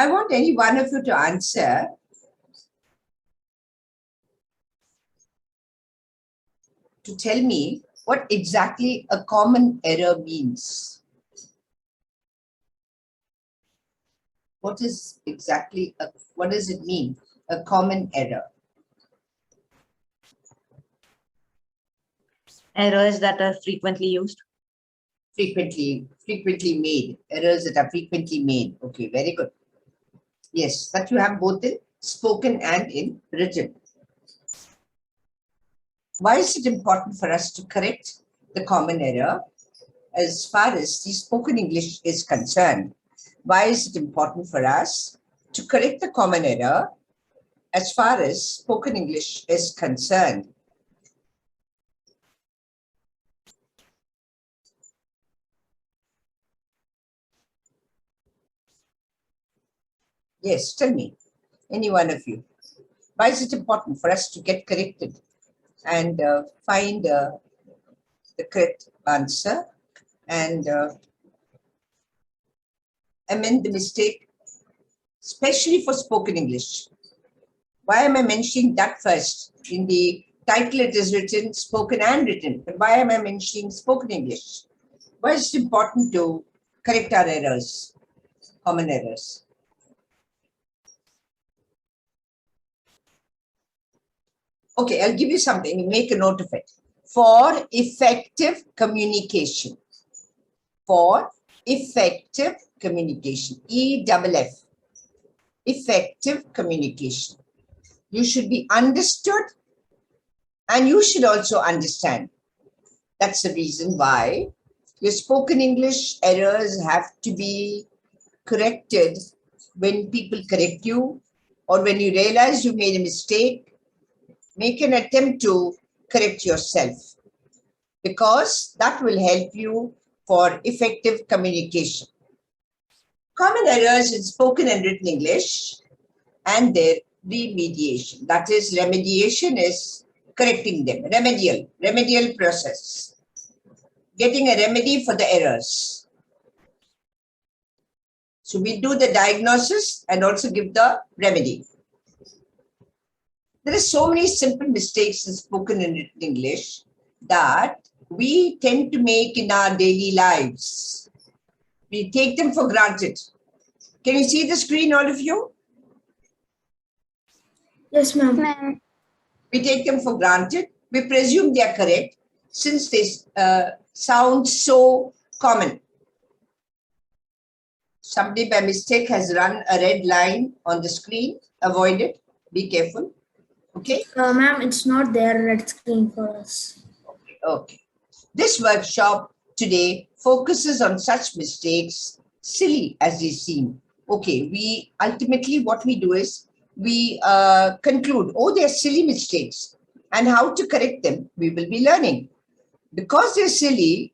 I want any one of you to answer. To tell me what exactly a common error means. What does it mean? A common error. Errors that are frequently used. Frequently made. Errors that are frequently made. Okay, very good. Yes, but you have both in spoken and in written. Why is it important for us to correct the common error as far as the spoken English is concerned? Why is it important for us to correct the common error as far as spoken English is concerned? Yes, tell me, any one of you. Why is it important for us to get corrected and find the correct answer and amend the mistake, especially for spoken English? Why am I mentioning that first? In the title, it is written spoken and written. But why am I mentioning spoken English? Why is it important to correct our errors, common errors? Okay, I'll give you something. Make a note of it. For effective communication. For effective communication. EFF. Effective communication. You should be understood and you should also understand. That's the reason why your spoken English errors have to be corrected when people correct you or when you realize you made a mistake. Make an attempt to correct yourself because that will help you for effective communication. Common errors in spoken and written English and their remediation. That is, remediation is correcting them. Remedial process. Getting a remedy for the errors. So we do the diagnosis and also give the remedy. There are so many simple mistakes in spoken and written English that we tend to make in our daily lives. We take them for granted. Can you see the screen, all of you? Yes, ma'am. We take them for granted. We presume they are correct since they sound so common. Somebody by mistake has run a red line on the screen. Avoid it. Be careful. Okay? Ma'am, it's not there red screen for us. Okay. This workshop today focuses on such mistakes, silly as they seem. Okay, we ultimately what we do is we conclude, oh, they're silly mistakes, and how to correct them, we will be learning. Because they're silly,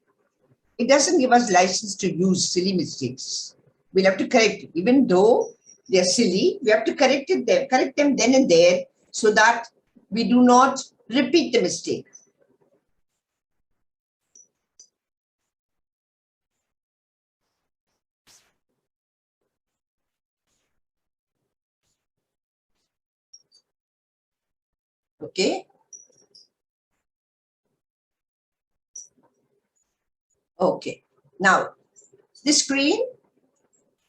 it doesn't give us license to use silly mistakes. We'll have to correct it. Even though they're silly, we have to correct them then and there so that we do not repeat the mistake. Okay. Okay. Now, the screen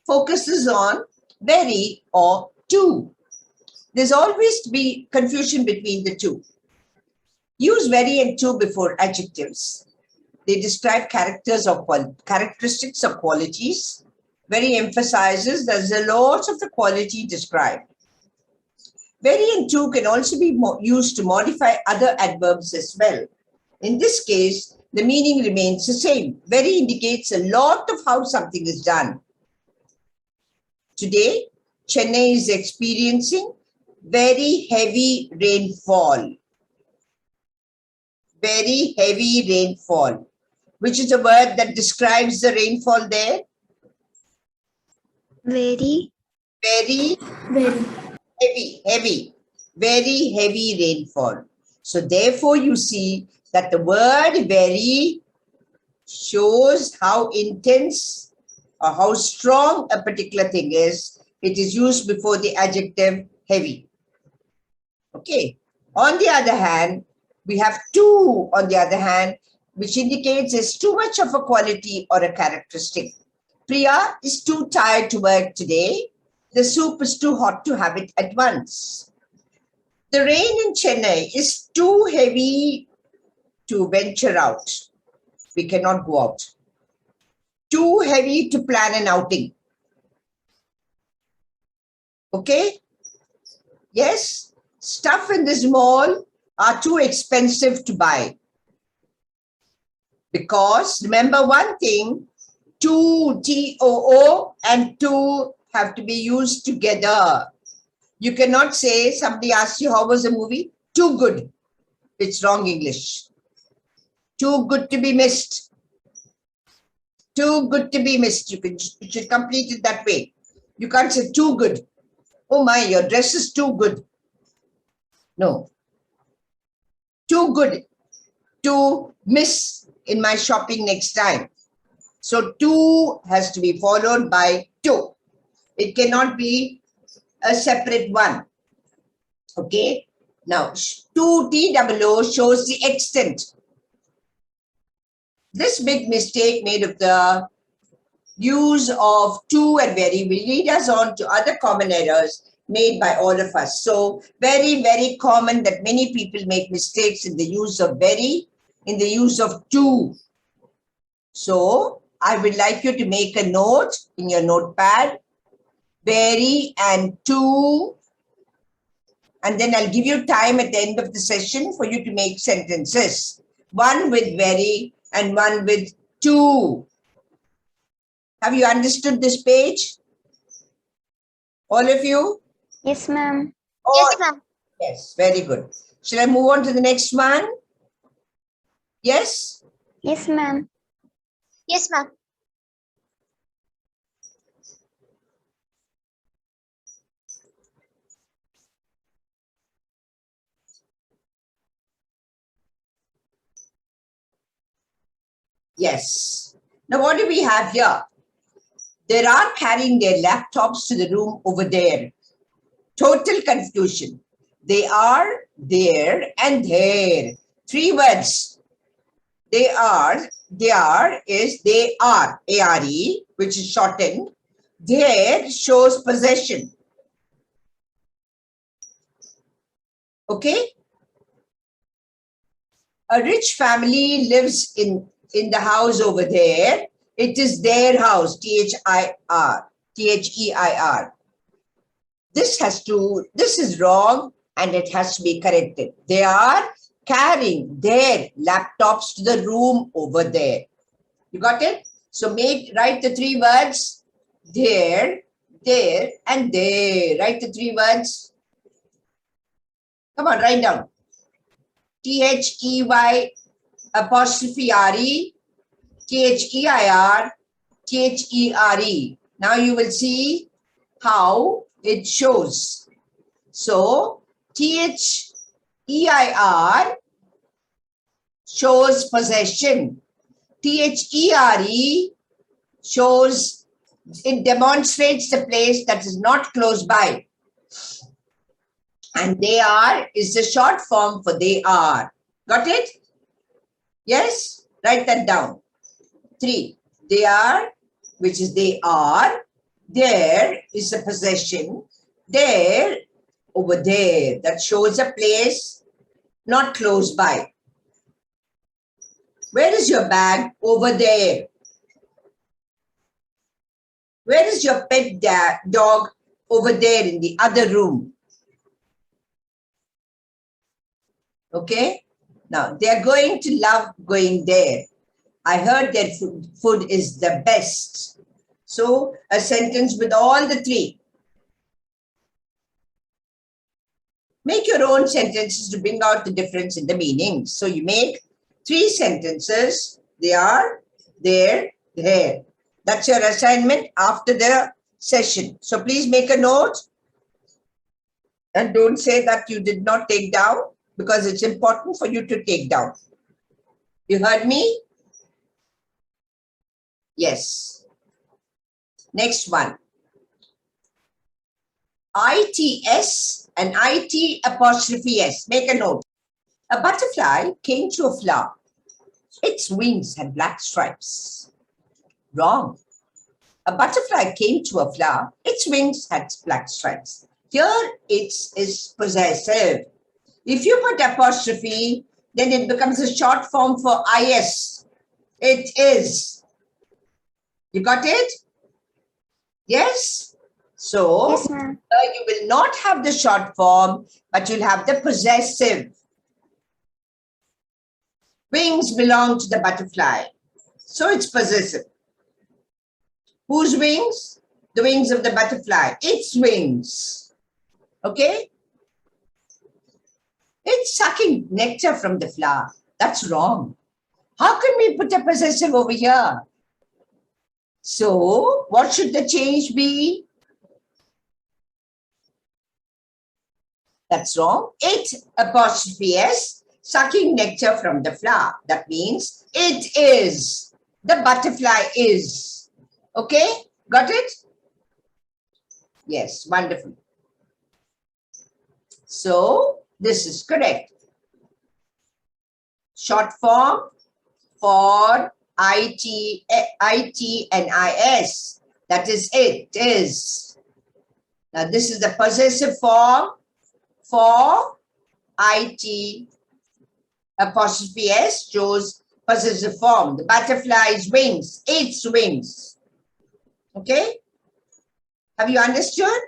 focuses on very or to. There's always to be confusion between the two. Use very and to before adjectives. They describe characteristics or qualities. Very emphasizes there's a lot of the quality described. Very and to can also be used to modify other adverbs as well. In this case, the meaning remains the same. Very indicates a lot of how something is done. Today, Chennai is experiencing very heavy rainfall. Very heavy rainfall. Which is a word that describes the rainfall there? Very. Very heavy. Very heavy rainfall. So therefore, you see that the word very shows how intense or how strong a particular thing is, It is used before the adjective heavy. Okay. On the other hand, we have too, on the other hand, which indicates it's too much of a quality or a characteristic. Priya is too tired to work today. The soup is too hot to have it at once. The rain in Chennai is too heavy to venture out. We cannot go out. Too heavy to plan an outing. Okay? Yes? Stuff in this mall are too expensive to buy. Because remember one thing, to, T-O-O and to have to be used together. You cannot say, somebody asks you, how was the movie? Too good. It's wrong English. Too good to be missed. Too good to be missed. You should complete it that way. You can't say too good. Oh my, your dress is too good. No. Too good to miss in my shopping next time. So to has to be followed by to. It cannot be a separate one. Okay. Now, to TOO shows the extent. This big mistake made of the use of to and very will lead us on to other common errors made by all of us. So very, very common that many people make mistakes in the use of very, in the use of to. So I would like you to make a note in your notepad, very and to, and then I'll give you time at the end of the session for you to make sentences. One with very and one with to. Have you understood this page? All of you? Yes, ma'am. Yes, ma'am. Yes, very good. Shall I move on to the next one? Yes? Yes, ma'am. Yes, ma'am. Yes. Now, what do we have here? They are carrying their laptops to the room over there. Total confusion. They are there and there. Three words. They are is they are, A-R-E, which is shortened. There shows possession. Okay? A rich family lives in the house over there. It is their house, T-H-I-R, T-H-E-I-R. This is wrong and it has to be corrected. They are carrying their laptops to the room over there. You got it? So write the three words, there, and there. Write the three words. Come on, write down. T-H-E-Y apostrophe R-E, T-H-E-I-R, T-H-E-R-E. Now you will see how it shows. So T-H-E-I-R shows possession. T-H-E-R-E shows, it demonstrates the place that is not close by. And they are is the short form for they are. Got it? Yes? Write that down. 3. They are, which is they are. There is a possession. There, over there. That shows a place not close by. Where is your bag? Over there. Where is your pet dog? Over there in the other room. Okay? Now, they are going to love going there. I heard that food is the best. So, a sentence with all the three. Make your own sentences to bring out the difference in the meanings. So, you make 3 sentences. They are, there, there. That's your assignment after the session. So, please make a note. And don't say that you did not take down, because it's important for you to take down. You heard me? Yes. Next one. ITS and IT apostrophe S. Make a note. A butterfly came to a flower. Its wings had black stripes. Wrong. A butterfly came to a flower. Its wings had black stripes. Here it is possessive. If you put apostrophe, then it becomes a short form for IS. It is. You got it? Yes? So, Yes, ma'am. you will not have the short form, but you'll have the possessive. Wings belong to the butterfly. So it's possessive. Whose wings? The wings of the butterfly. Its wings. Okay? It's sucking nectar from the flower. That's wrong. How can we put a possessive over here? So, what should the change be? That's wrong. It apostrophe S, sucking nectar from the flower. That means it is. The butterfly is. Okay? Got it? Yes, wonderful. So, this is correct. Short form for IT and IS. That is it, is. Now, this is the possessive form for IT apostrophe S shows possessive form. The butterfly's wings, its wings. Okay? Have you understood?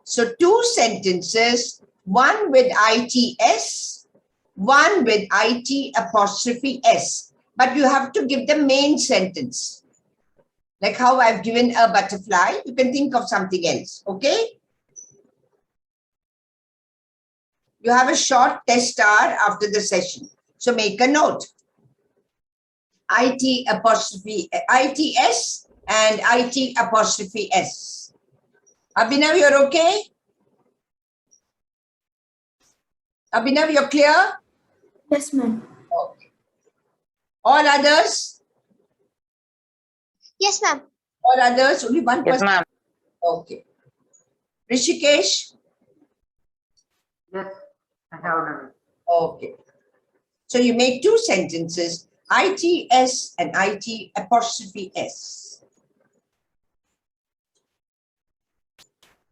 So, two sentences, one with ITS, one with IT apostrophe S. But you have to give the main sentence. Like how I've given a butterfly, you can think of something else. Okay? You have a short test star after the session. So make a note. IT apostrophe ITS and IT apostrophe S. Abhinav, you're okay? Abhinav, you're clear? Yes, ma'am. Okay. All others? Yes, ma'am. All others? Only one Yes, person? ma'am. Okay. Rishikesh? Yes, I have done it. Okay. So you make two sentences, ITS and IT apostrophe S.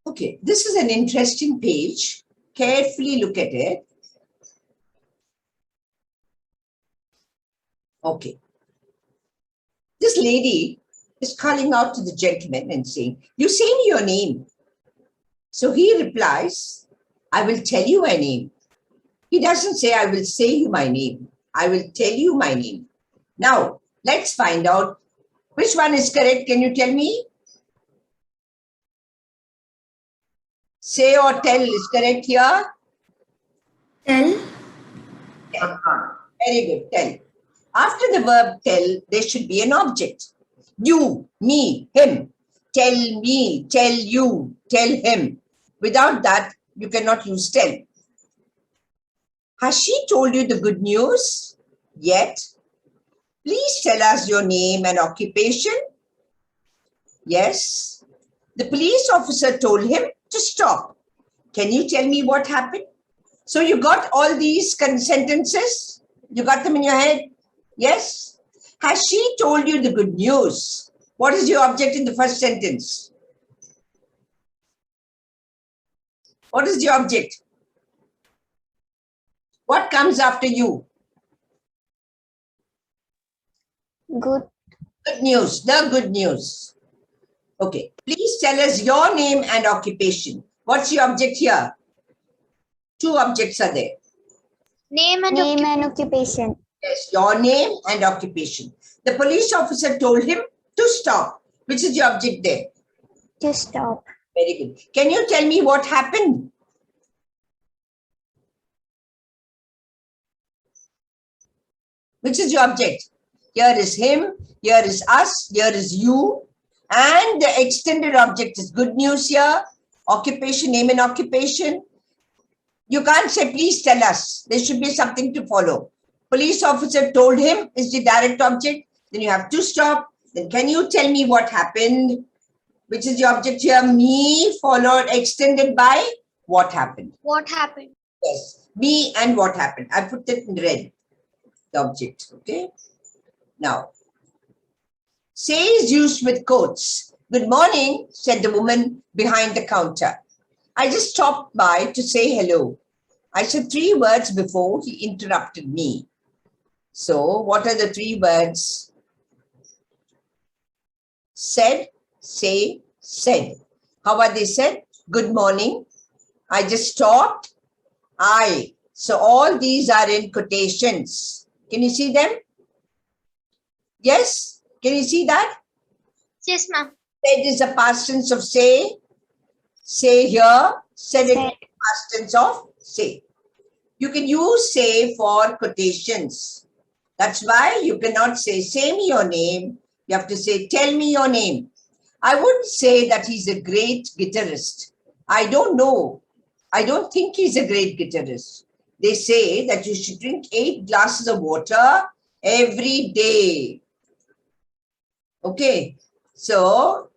Okay, this is an interesting page. Carefully look at it. Okay. This lady is calling out to the gentleman and saying, you say me your name. So he replies, I will tell you my name. He doesn't say, I will say you my name. I will tell you my name. Now, let's find out which one is correct. Can you tell me? Say or tell is correct here. Tell. First one. Very good. Tell. After the verb tell, there should be an object. You, me, him. Tell me, tell you, tell him. Without that, you cannot use tell. Has she told you the good news yet? Please tell us your name and occupation. Yes. The police officer told him to stop. Can you tell me what happened? So you got all these sentences? You got them in your head? Yes. Has she told you the good news? What is your object in the first sentence? What is the object? What comes after you? Good. Good news, the good news. Okay, please tell us your name and occupation. What's your object here? Two objects are there. Name and occupation. Yes, your name and occupation. The police officer told him to stop. Which is the object there? To stop. Very good. Can you tell me what happened? Which is your object? Here is him, here is us, here is you. And the extended object is good news here. Occupation, name and occupation. You can't say, please tell us. There should be something to follow. Police officer told him is the direct object. Then you have to stop. Then can you tell me what happened? Which is the object here? Me followed, extended by what happened. What happened? Yes, me and what happened. I put it in red, the object. Okay. Now, say is used with quotes. Good morning, said the woman behind the counter. I just stopped by to say hello. I said 3 words before he interrupted me. So, what are the 3 words? Said, say, said. How are they said? Good morning. I just stopped. I. So, all these are in quotations. Can you see them? Yes? Can you see that? Yes, ma'am. Said is the past tense of say. Say here. Said it Said. is the past tense of say. You can use say for quotations. That's why you cannot say me your name. You have to say tell me your name. I wouldn't say that he's a great guitarist. I don't know. I don't think he's a great guitarist. They say that you should drink 8 glasses of water every day. Okay. So,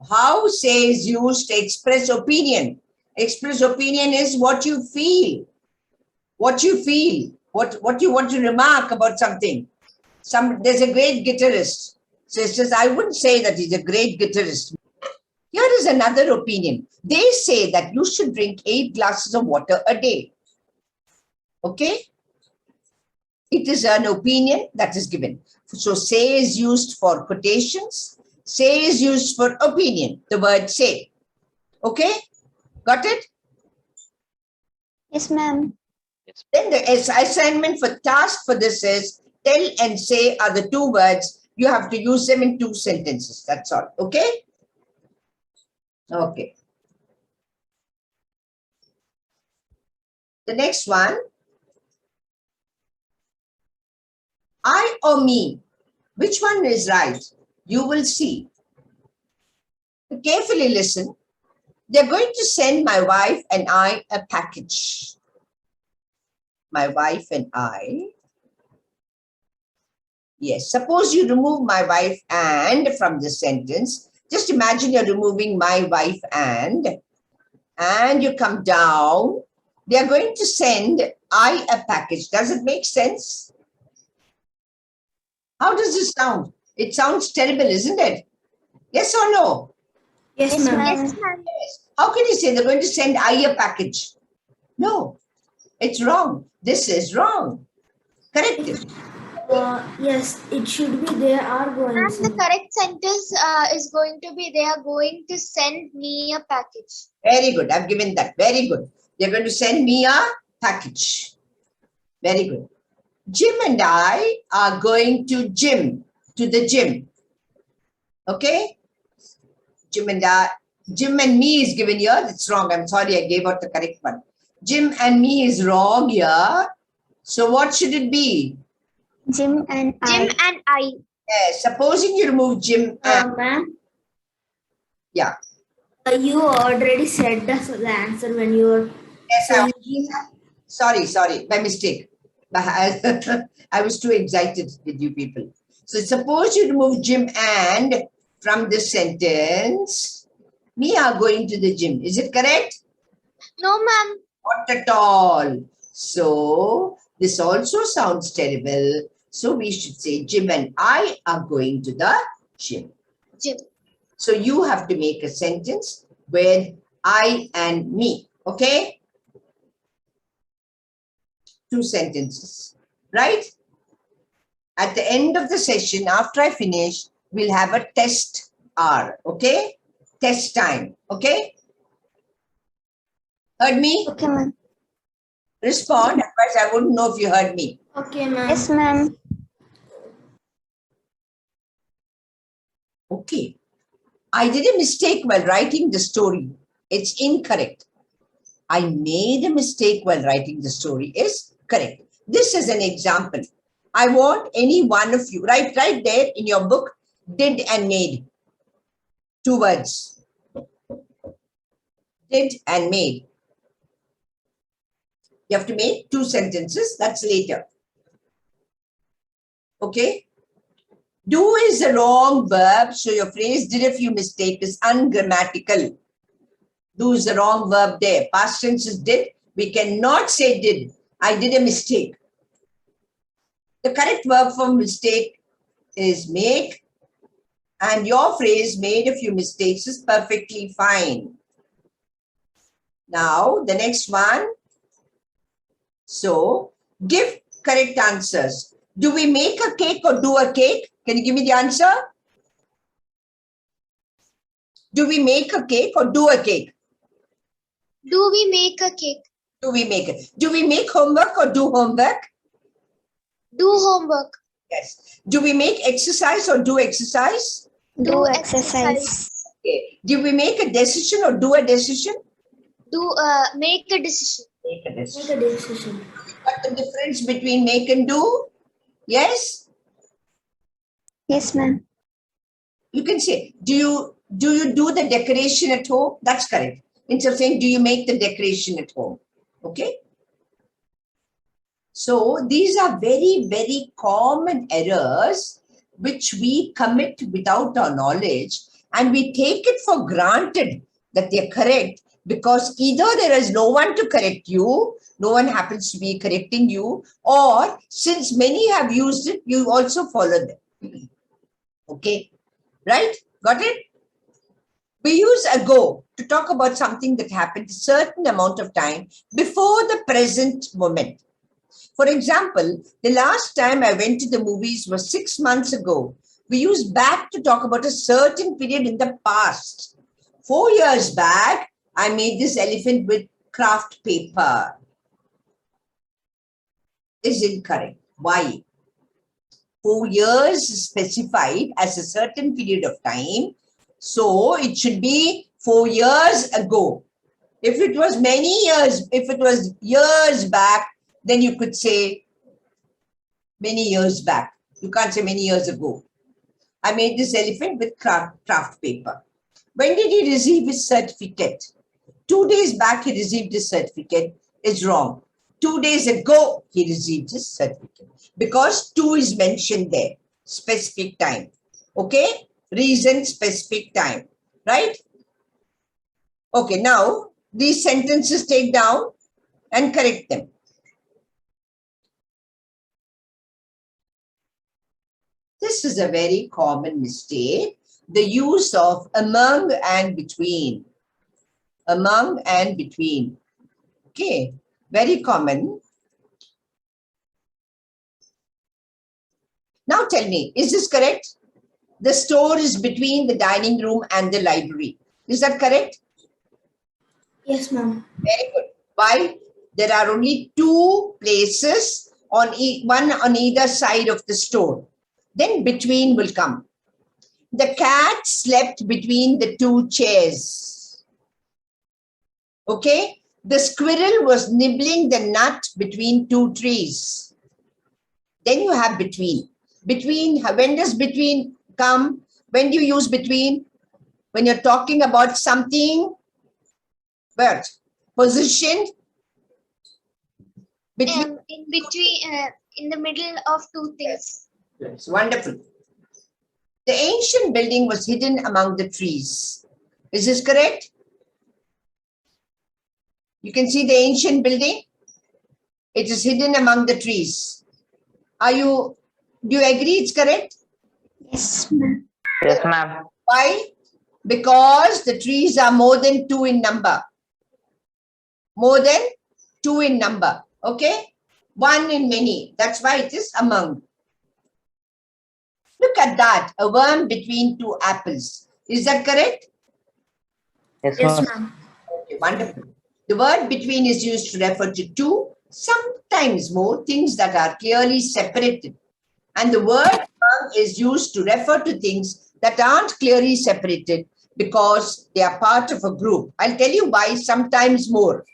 how say is used to express opinion? Express opinion is what you feel. What you feel. What you want to remark about something. There's a great guitarist. So it says, I wouldn't say that he's a great guitarist. Here is another opinion. They say that you should drink 8 glasses of water a day. Okay? It is an opinion that is given. So say is used for quotations. Say is used for opinion. The word say. Okay? Got it? Yes, ma'am. Then the assignment for task for this is tell and say are the 2 words. You have to use them in 2 sentences. That's all. Okay? Okay. The next one. I or me. Which one is right? You will see. Carefully listen. They're going to send my wife and I a package. My wife and I. Yes. Suppose you remove my wife and from the sentence. Just imagine you're removing my wife and you come down. They are going to send I a package. Does it make sense? How does this sound? It sounds terrible, isn't it? Yes or no? Yes, ma'am. Yes, ma'am. Yes. How can you say they're going to send I a package? No, it's wrong. This is wrong. Correct it. Yes, it should be they are going And the to. correct sentence is going to be they are going to send me a package. Very good. I've given that. Very good. They're going to send me a package. Very good. Jim and I are going to the gym. Okay? Jim and me is given here. That's wrong. I'm sorry. I gave out the correct one. Jim and me is wrong here. So what should it be? Jim and I. Supposing you remove Jim and... Ma'am, Yeah. you already said the answer when you were Yes, saying. Sorry. My mistake. I was too excited with you people. So suppose you remove Jim and from this sentence. Me are going to the gym. Is it correct? No, ma'am. Not at all. So this also sounds terrible. So we should say Jim and I are going to the gym. Jim. So you have to make a sentence with I and me. Okay? 2 sentences. Right? At the end of the session, after I finish, we'll have a test hour. Okay? Test time. Okay? Heard me? Okay, ma'am. Respond. Otherwise, I wouldn't know if you heard me. Okay, ma'am. Yes, ma'am. Okay. I did a mistake while writing the story. It's incorrect. I made a mistake while writing the story is correct. This is an example. I want any one of you, right there in your book, did and made. 2 words. Did and made. You have to make 2 sentences. That's later. Okay? Do is a wrong verb, so your phrase did a few mistakes is ungrammatical. Do is the wrong verb there. Past tense is did. We cannot say did. I did a mistake. The correct verb for mistake is make. And your phrase made a few mistakes is perfectly fine. Now, the next one. So, give correct answers. Do we make a cake or do a cake? Can you give me the answer? Do we make a cake or do a cake? Do we make a cake? Do we make it? Do we make homework or do homework? Do homework. Yes. Do we make exercise or do exercise? Do exercise. Okay. Do we make a decision or do a decision? Do make a decision. Make a Make decision. a decision. What the difference between make and do? Yes? Yes, ma'am. You can say, do you do the decoration at home? That's correct. Instead of saying, do you make the decoration at home? Okay. So these are very, very common errors which we commit without our knowledge, and we take it for granted that they're correct because either there is no one to correct you, no one happens to be correcting you, or since many have used it, you also follow them. Okay, right? Got it? We use ago to talk about something that happened a certain amount of time before the present moment. For example, the last time I went to the movies was 6 months ago. We use back to talk about a certain period in the past. 4 years back, I made this elephant with craft paper. Is incorrect. Why? 4 years is specified as a certain period of time. So it should be 4 years ago. If it was many years, if it was years back, then you could say many years back. You can't say many years ago. I made this elephant with craft paper. When did he receive his certificate? 2 days back he received his certificate. Is wrong. 2 days ago he received his certificate. Because 2 is mentioned there. Specific time. Okay? Reason, specific time. Right? Okay, now these sentences take down and correct them. This is a very common mistake. The use of among and between. Among and between. Okay, very common. Now tell me, is this correct? The store is between the dining room and the library. Is that correct? Yes, ma'am. Very good. Why? There are only 2 places, one on either side of the store. Then between will come. The cat slept between the 2 chairs. Okay? The squirrel was nibbling the nut between 2 trees. Then you have between. Between, when does between come? When do you use between? When you're talking about something, what? Positioned? Between. In between, in the middle of 2 things. It's wonderful. The ancient building was hidden among the trees. Is this correct? You can see the ancient building. It is hidden among the trees. Do you agree it's correct? Yes, ma'am. Yes, ma'am. Why? Because the trees are more than 2 in number. More than 2 in number. Okay? 1 in many. That's why it is among. Look at that. A worm between 2 apples. Is that correct? Yes, Yes, ma'am. ma'am. Okay, wonderful. The word between is used to refer to 2, sometimes more, things that are clearly separated. And the word among is used to refer to things that aren't clearly separated because they are part of a group. I'll tell you why, sometimes more.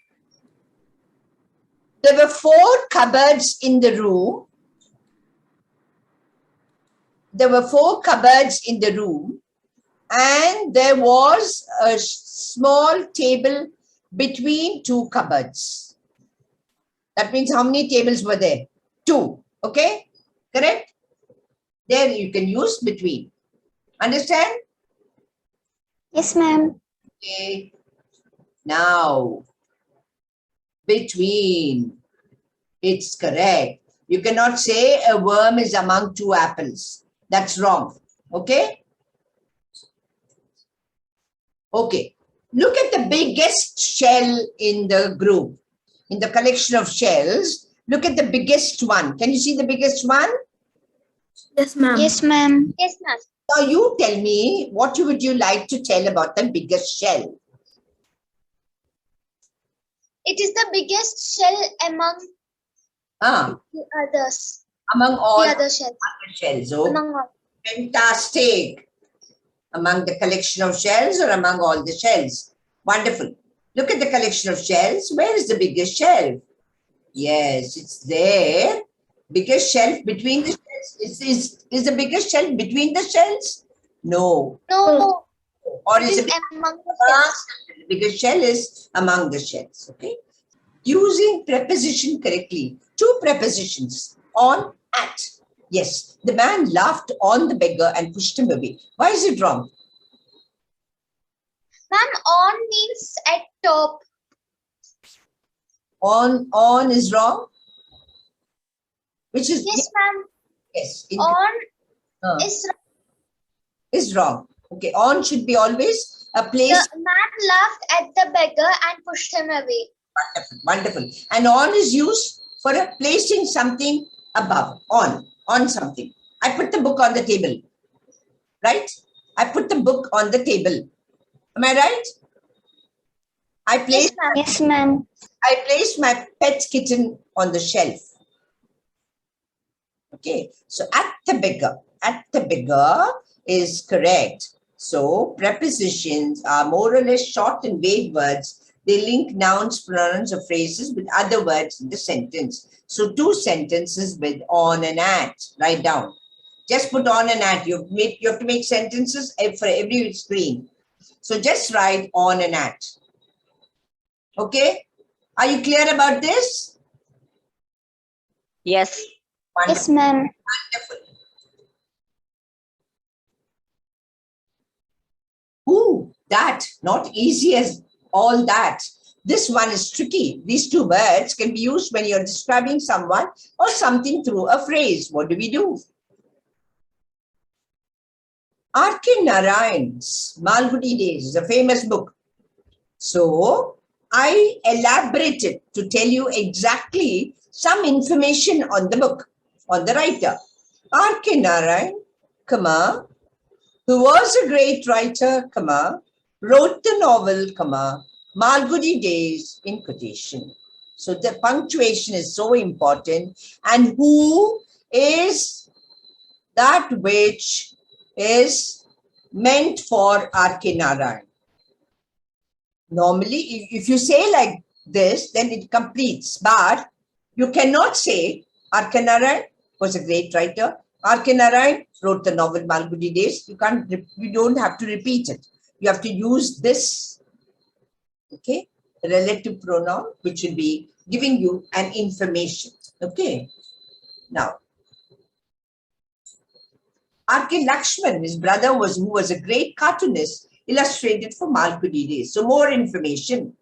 There were 4 cupboards in the room. There were 4 cupboards in the room, and there was a small table between 2 cupboards. That means how many tables were there? 2. Okay? Correct? There you can use between. Understand? Yes, ma'am. Okay. Now, between. It's correct. You cannot say a worm is among two apples. That's wrong. Okay? Okay. Look at the biggest shell in the group. In the collection of shells, look at the biggest one. Can you see the biggest one? Yes, ma'am. Yes, ma'am. Yes, ma'am. Now you tell me, what would you like to tell about the biggest shell? It is the biggest shell among the others. Among all The other shells. other shells. Oh, Among all. fantastic. Among the collection of shells or among all the shells? Wonderful. Look at the collection of shells. Where is the biggest shell? Yes, it's there. Biggest shelf between the shells. Is the biggest shelf between the shells? No. No, Or it is is it among the shells. the biggest shell is among the shells? Okay. Using preposition correctly. Two prepositions. On, at. Yes. The man laughed on the beggar and pushed him away. Why is it wrong? Ma'am, on means at top. On is wrong. Which is Yes, ma'am. yes. On uh, is is wrong. Okay. On should be always a place. the man laughed at the beggar and pushed him away. Wonderful, wonderful. And on is used for placing something above, on something. I put the book on the table, right? I put the book on the table. Am I right? Yes, ma'am. Yes, ma'am. I placed my pet kitten on the shelf. Okay, so at the beggar is correct. So prepositions are more or less short and vague words. They link nouns, pronouns, or phrases with other words in the sentence. So two sentences with on and at. Write down. Just put on and at. You have to make sentences for every screen. So just write on and at. Okay? Are you clear about this? Yes. Yes, ma'am. Wonderful. Ooh, that, not easy as all that. This one is tricky. These two words can be used when you're describing someone or something through a phrase. What do we do? R.K. Narayan's Malgudi Days is a famous book. So, I elaborated to tell you exactly some information on the book, on the writer. R.K. Narayan, comma, who was a great writer, comma, wrote the novel, comma, Malgudi Days in quotation. So the punctuation is so important. And who is that which is meant for R.K. Narayan? Normally, if you say like this, then it completes. But you cannot say R.K. Narayan was a great writer. R.K. Narayan wrote the novel Malgudi Days. You don't have to repeat it. You have to use this, okay, relative pronoun, which will be giving you an information. Okay. Now, R.K. Lakshman, his brother, who was a great cartoonist, illustrated for Malgudi Days. So more information.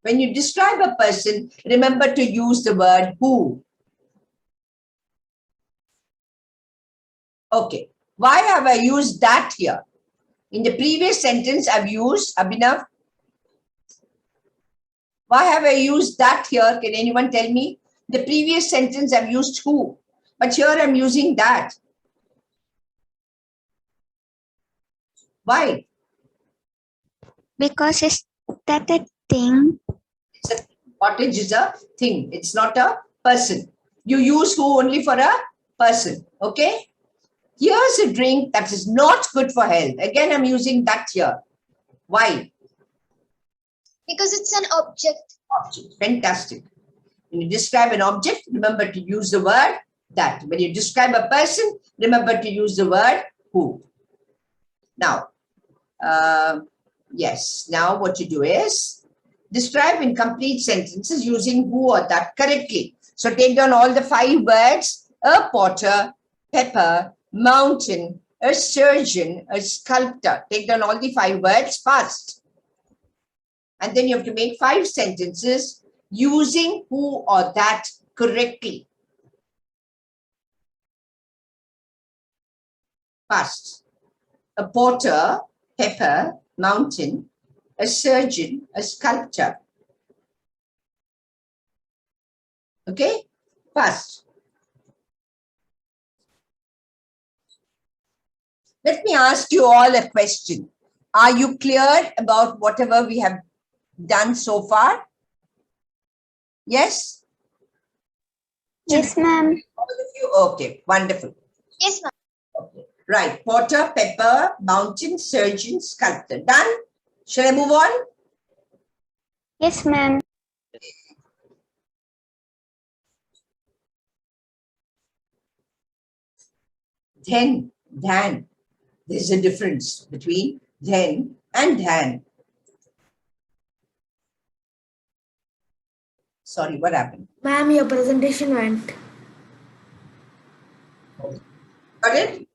When you describe a person, remember to use the word who. Okay. Why have I used that here? In the previous sentence, I've used Abhinav. Why have I used that here? Can anyone tell me? The previous sentence, I've used who. But here I'm using that. Why? Because is that a thing? Cottage is a thing. It's not a person. You use who only for a person. Okay? Here's a drink that is not good for health. Again, I'm using that here. Why? Because it's an object. Object. Fantastic. When you describe an object, remember to use the word that. When you describe a person, remember to use the word who. Now, yes. Now what you do is describe in complete sentences using who or that correctly. So take down all the 5 words: a potter, pepper, mountain, a surgeon, a sculptor. Take down all the 5 words fast. And then you have to make 5 sentences using who or that correctly. Fast. A potter, pepper, mountain, a surgeon, a sculptor. Okay? Fast. Let me ask you all a question. Are you clear about whatever we have done so far? Yes? Yes, ma'am. All of you? Okay, wonderful. Yes, ma'am. Okay. Right. Potter, pepper, mountain, surgeon, sculptor. Done? Shall I move on? Yes, ma'am. Then, than. There's a difference between then and than. Sorry, what happened? Ma'am, your presentation went. Got it?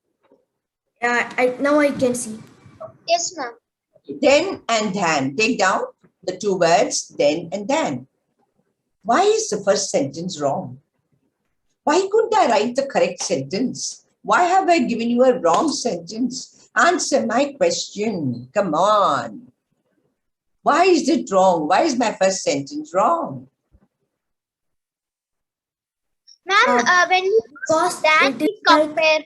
Now I can see. Yes, ma'am. Then and than. Take down the 2 words, then and than. Why is the first sentence wrong? Why couldn't I write the correct sentence? Why have I given you a wrong sentence? Answer my question. Come on. Why is it wrong? Why is my first sentence wrong? Ma'am, when you Because that, it we is like compare.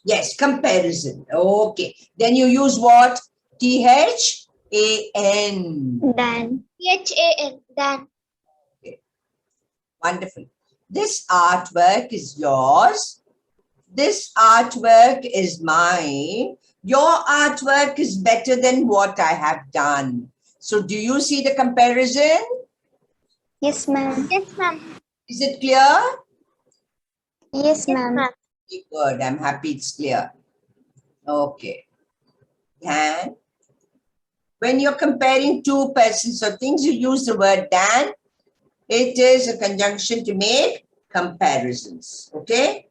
Yes, comparison. Okay. Then you use what? T-H-A-N. Then. THAN. Than. Wonderful. This artwork is yours. This artwork is mine. Your artwork is better than what I have done. So do you see the comparison? Yes, ma'am. Yes, ma'am. Is it clear? Yes, Yes, ma'am. ma'am. Good. I'm happy it's clear. Okay. Than. When you're comparing 2 persons or things, you use the word than. It is a conjunction to make comparisons. Okay?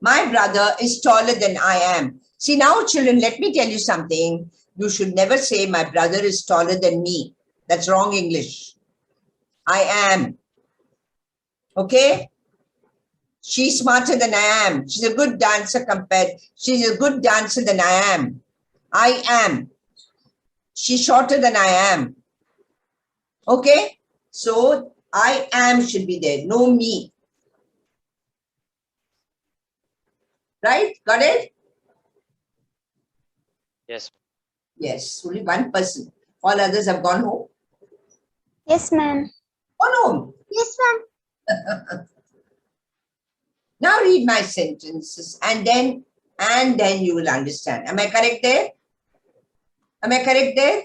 My brother is taller than I am. See now, children, let me tell you something. You should never say my brother is taller than me. That's wrong English. I am. Okay? She's smarter than I am. She's a good dancer She's a good dancer than I am. I am. She's shorter than I am. Okay? So, I am should be there. No me. Right? Got it? Yes. Yes. Only one person. All others have gone home. Yes, ma'am. Gone home. Yes, ma'am. Now read my sentences and then you will understand. Am I correct there? Am I correct there?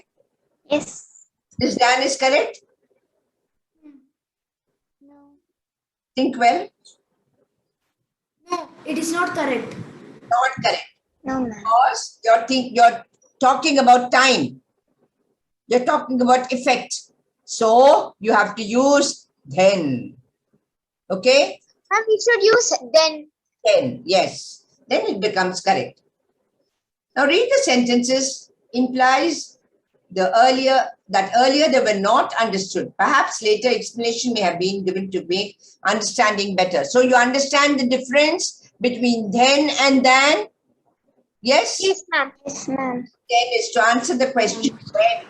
Yes. This Dan is correct? No. Think well. no, it is not correct. Not correct. No, ma'am. Because you're talking about time. You're talking about effect. So you have to use then. Okay? Ma'am, we should use then. Then, yes. Then it becomes correct. Now read the sentences. Implies earlier they were not understood. Perhaps later explanation may have been given to make understanding better. So you understand the difference between then and than? Yes? Yes, ma'am. Yes, ma'am. Then is to answer the question when.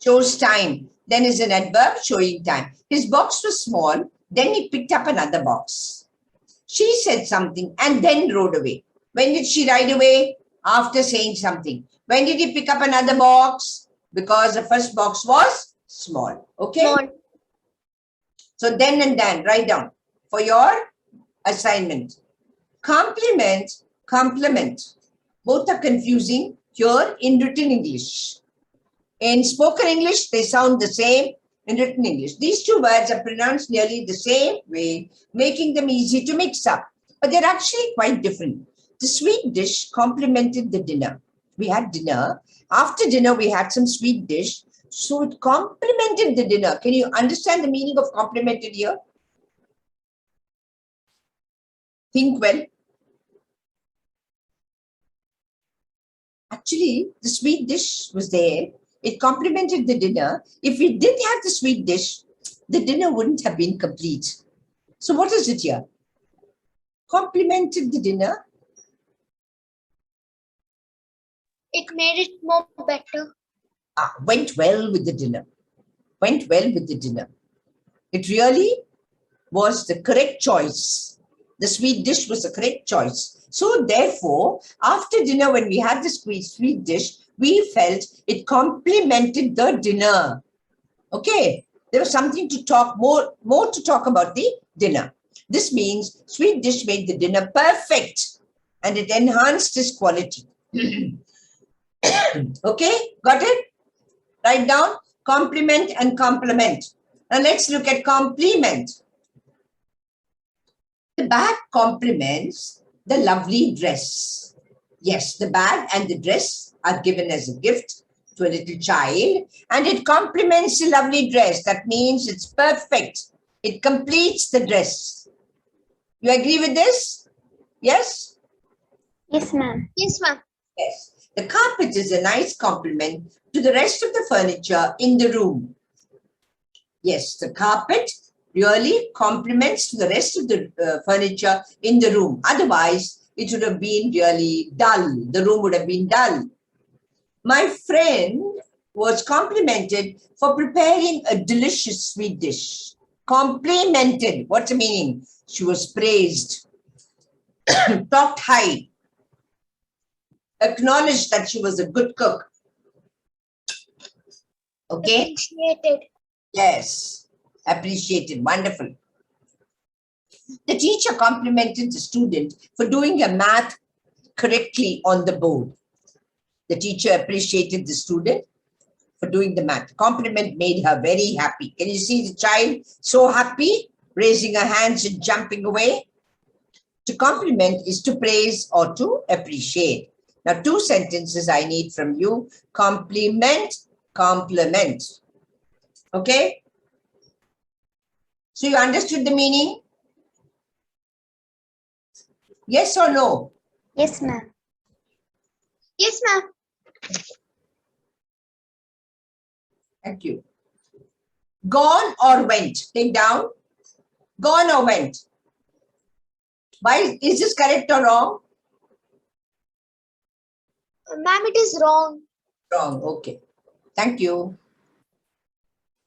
Shows time. Then is an adverb showing time. His box was small. Then he picked up another box. She said something and then rode away. When did she ride away? After saying something. When did he pick up another box? Because the first box was small. Okay? Small. So then and then, write down for your assignment. Complement, complement. Both are confusing here in written English. In spoken English, they sound the same. In written English, these 2 words are pronounced nearly the same way, making them easy to mix up. But they're actually quite different. The sweet dish complemented the dinner. We had dinner. After dinner, we had some sweet dish. So it complemented the dinner. Can you understand the meaning of complemented here? Think well. Actually, the sweet dish was there. It complemented the dinner. If we didn't have the sweet dish, the dinner wouldn't have been complete. So what is it here? Complemented the dinner. It made it more better. Went well with the dinner. Went well with the dinner. It really was the correct choice. The sweet dish was the correct choice. So therefore, after dinner, when we had the sweet dish, we felt it complemented the dinner. Okay, there was something to talk more to talk about the dinner. This means sweet dish made the dinner perfect and it enhanced its quality. Okay, got it? Write down compliment and complement. Now let's look at complement. The bag complements the lovely dress. Yes, the bag and the dress are given as a gift to a little child, and it complements the lovely dress. That means it's perfect. It completes the dress. You agree with this? Yes? Yes, ma'am. Yes, ma'am. Yes. The carpet is a nice complement to the rest of the furniture in the room. Yes, the carpet really complements to the rest of the furniture in the room. Otherwise, it would have been really dull. The room would have been dull. My friend was complimented for preparing a delicious sweet dish. Complimented. What's the meaning? She was praised, talked high, acknowledged that she was a good cook. Okay? Appreciated. Yes. Appreciated. Wonderful. The teacher complimented the student for doing a math correctly on the board. The teacher appreciated the student for doing the math. Compliment made her very happy. Can you see the child so happy, raising her hands and jumping away? To compliment is to praise or to appreciate. Now, two sentences I need from you. Compliment, compliment. Okay? So you understood the meaning? Yes or no? Yes, ma'am. Yes, ma'am. Thank you. Gone or went? Take down. Gone or went? Why is this correct or wrong? Ma'am, it is wrong. Wrong. Okay. Thank you.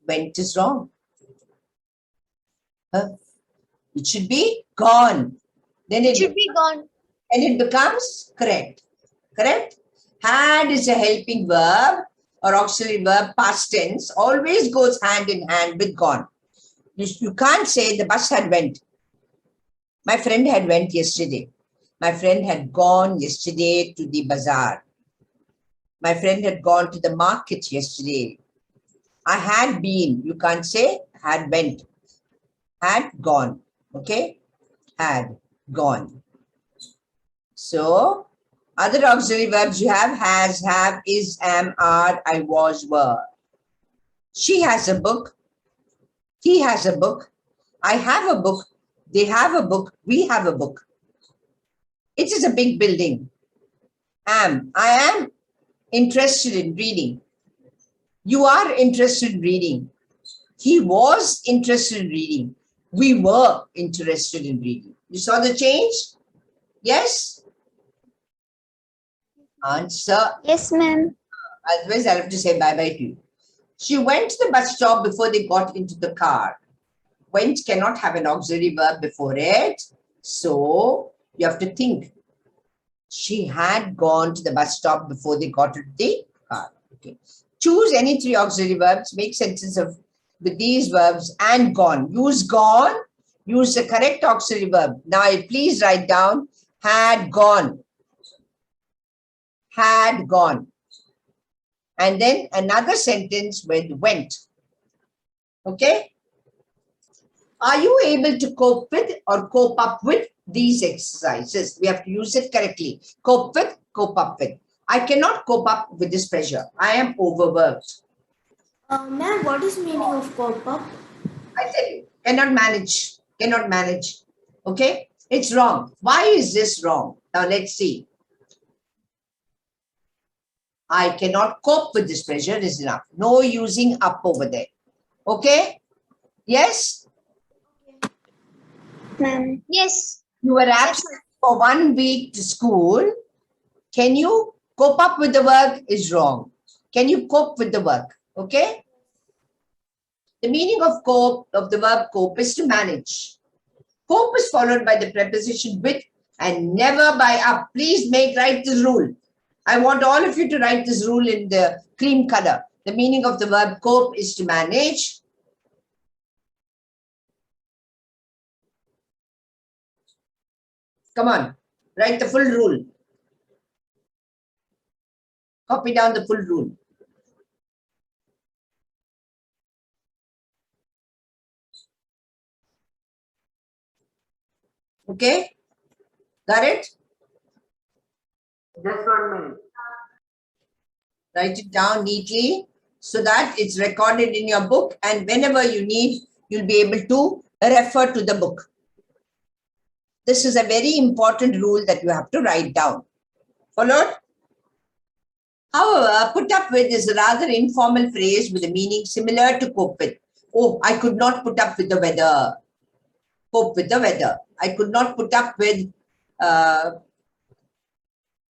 Went is wrong. It should be gone. Then It should be gone. and it becomes correct. Correct? Had is a helping verb or auxiliary verb, past tense, always goes hand in hand with gone. You can't say the bus had went. My friend had went yesterday. My friend had gone yesterday to the bazaar. My friend had gone to the market yesterday. I had been. You can't say had went. Had gone. Okay? Had gone. So, other auxiliary verbs you have: has, have, is, am, are, I was, were. She has a book. He has a book. I have a book. They have a book. We have a book. It is a big building. I am interested in reading. You are interested in reading. He was interested in reading. We were interested in reading. You saw the change? Yes? Answer. Yes, ma'am. Otherwise, I'll have to say bye-bye to you. She went to the bus stop before they got into the car. Went cannot have an auxiliary verb before it. So, you have to think. She had gone to the bus stop before they got into the car. Okay. Choose any three auxiliary verbs. Make sentences with these verbs and gone. Use gone. Use the correct auxiliary verb. Now, please write down had gone. Had gone. And then another sentence with went. Okay? Are you able to cope with or cope up with these exercises? We have to use it correctly. Cope with, cope up with. I cannot cope up with this pressure. I am overworked. Ma'am, what is meaning of cope up? I tell you, cannot manage. Cannot manage. Okay? It's wrong. Why is this wrong? Now let's see. I cannot cope with this pressure is enough. No using up over there. Okay? Yes? Ma'am. Yes. You were absent for 1 week to school. Can you cope up with the work is wrong. Can you cope with the work? Okay? The meaning of cope, of the verb cope, is to manage. Cope is followed by the preposition with and never by up. Please write this rule. I want all of you to write this rule in the cream color. The meaning of the verb cope is to manage. Come on, write the full rule. Copy down the full rule. Okay? Got it? Just 1 minute. Write it down neatly so that it's recorded in your book, and whenever you need, you'll be able to refer to the book. This is a very important rule that you have to write down. Followed? However, put up with is a rather informal phrase with a meaning similar to cope with. Oh, I could not put up with the weather. Cope with the weather. I could not put up with her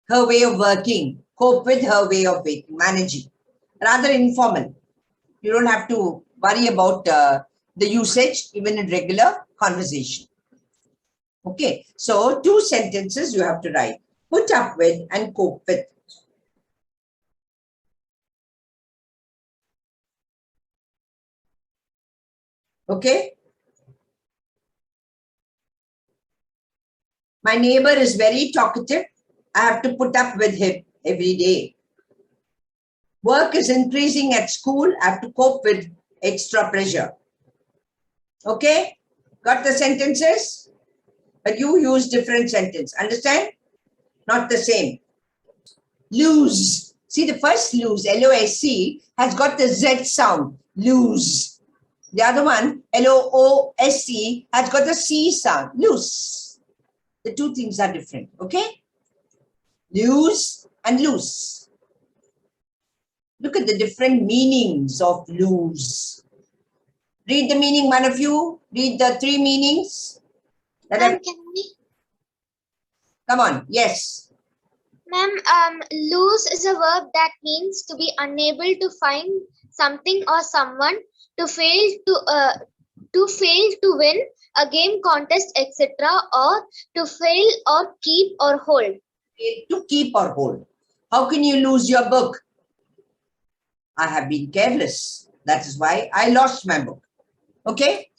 way of working. Cope with her way of managing. Rather informal. You don't have to worry about the usage even in regular conversation. Okay, so 2 sentences you have to write. Put up with and cope with. Okay. My neighbor is very talkative. I have to put up with him every day. Work is increasing at school. I have to cope with extra pressure. Okay? Got the sentences? But you use different sentence. Understand? Not the same. Lose. See, the first lose, L-O-S-E, has got the Z sound. Lose. The other one, L-O-O-S-E, has got the C sound. Loose. The 2 things are different. Okay? Lose and loose. Look at the different meanings of lose. Read the meaning, one of you. Read the 3 meanings. Ma'am, can we? Come on. Yes. Ma'am, lose is a verb that means to be unable to find something or someone, to fail to win a game, contest, etc., or to fail or keep or hold. To keep or hold. How can you lose your book? I have been careless. That is why I lost my book. Okay?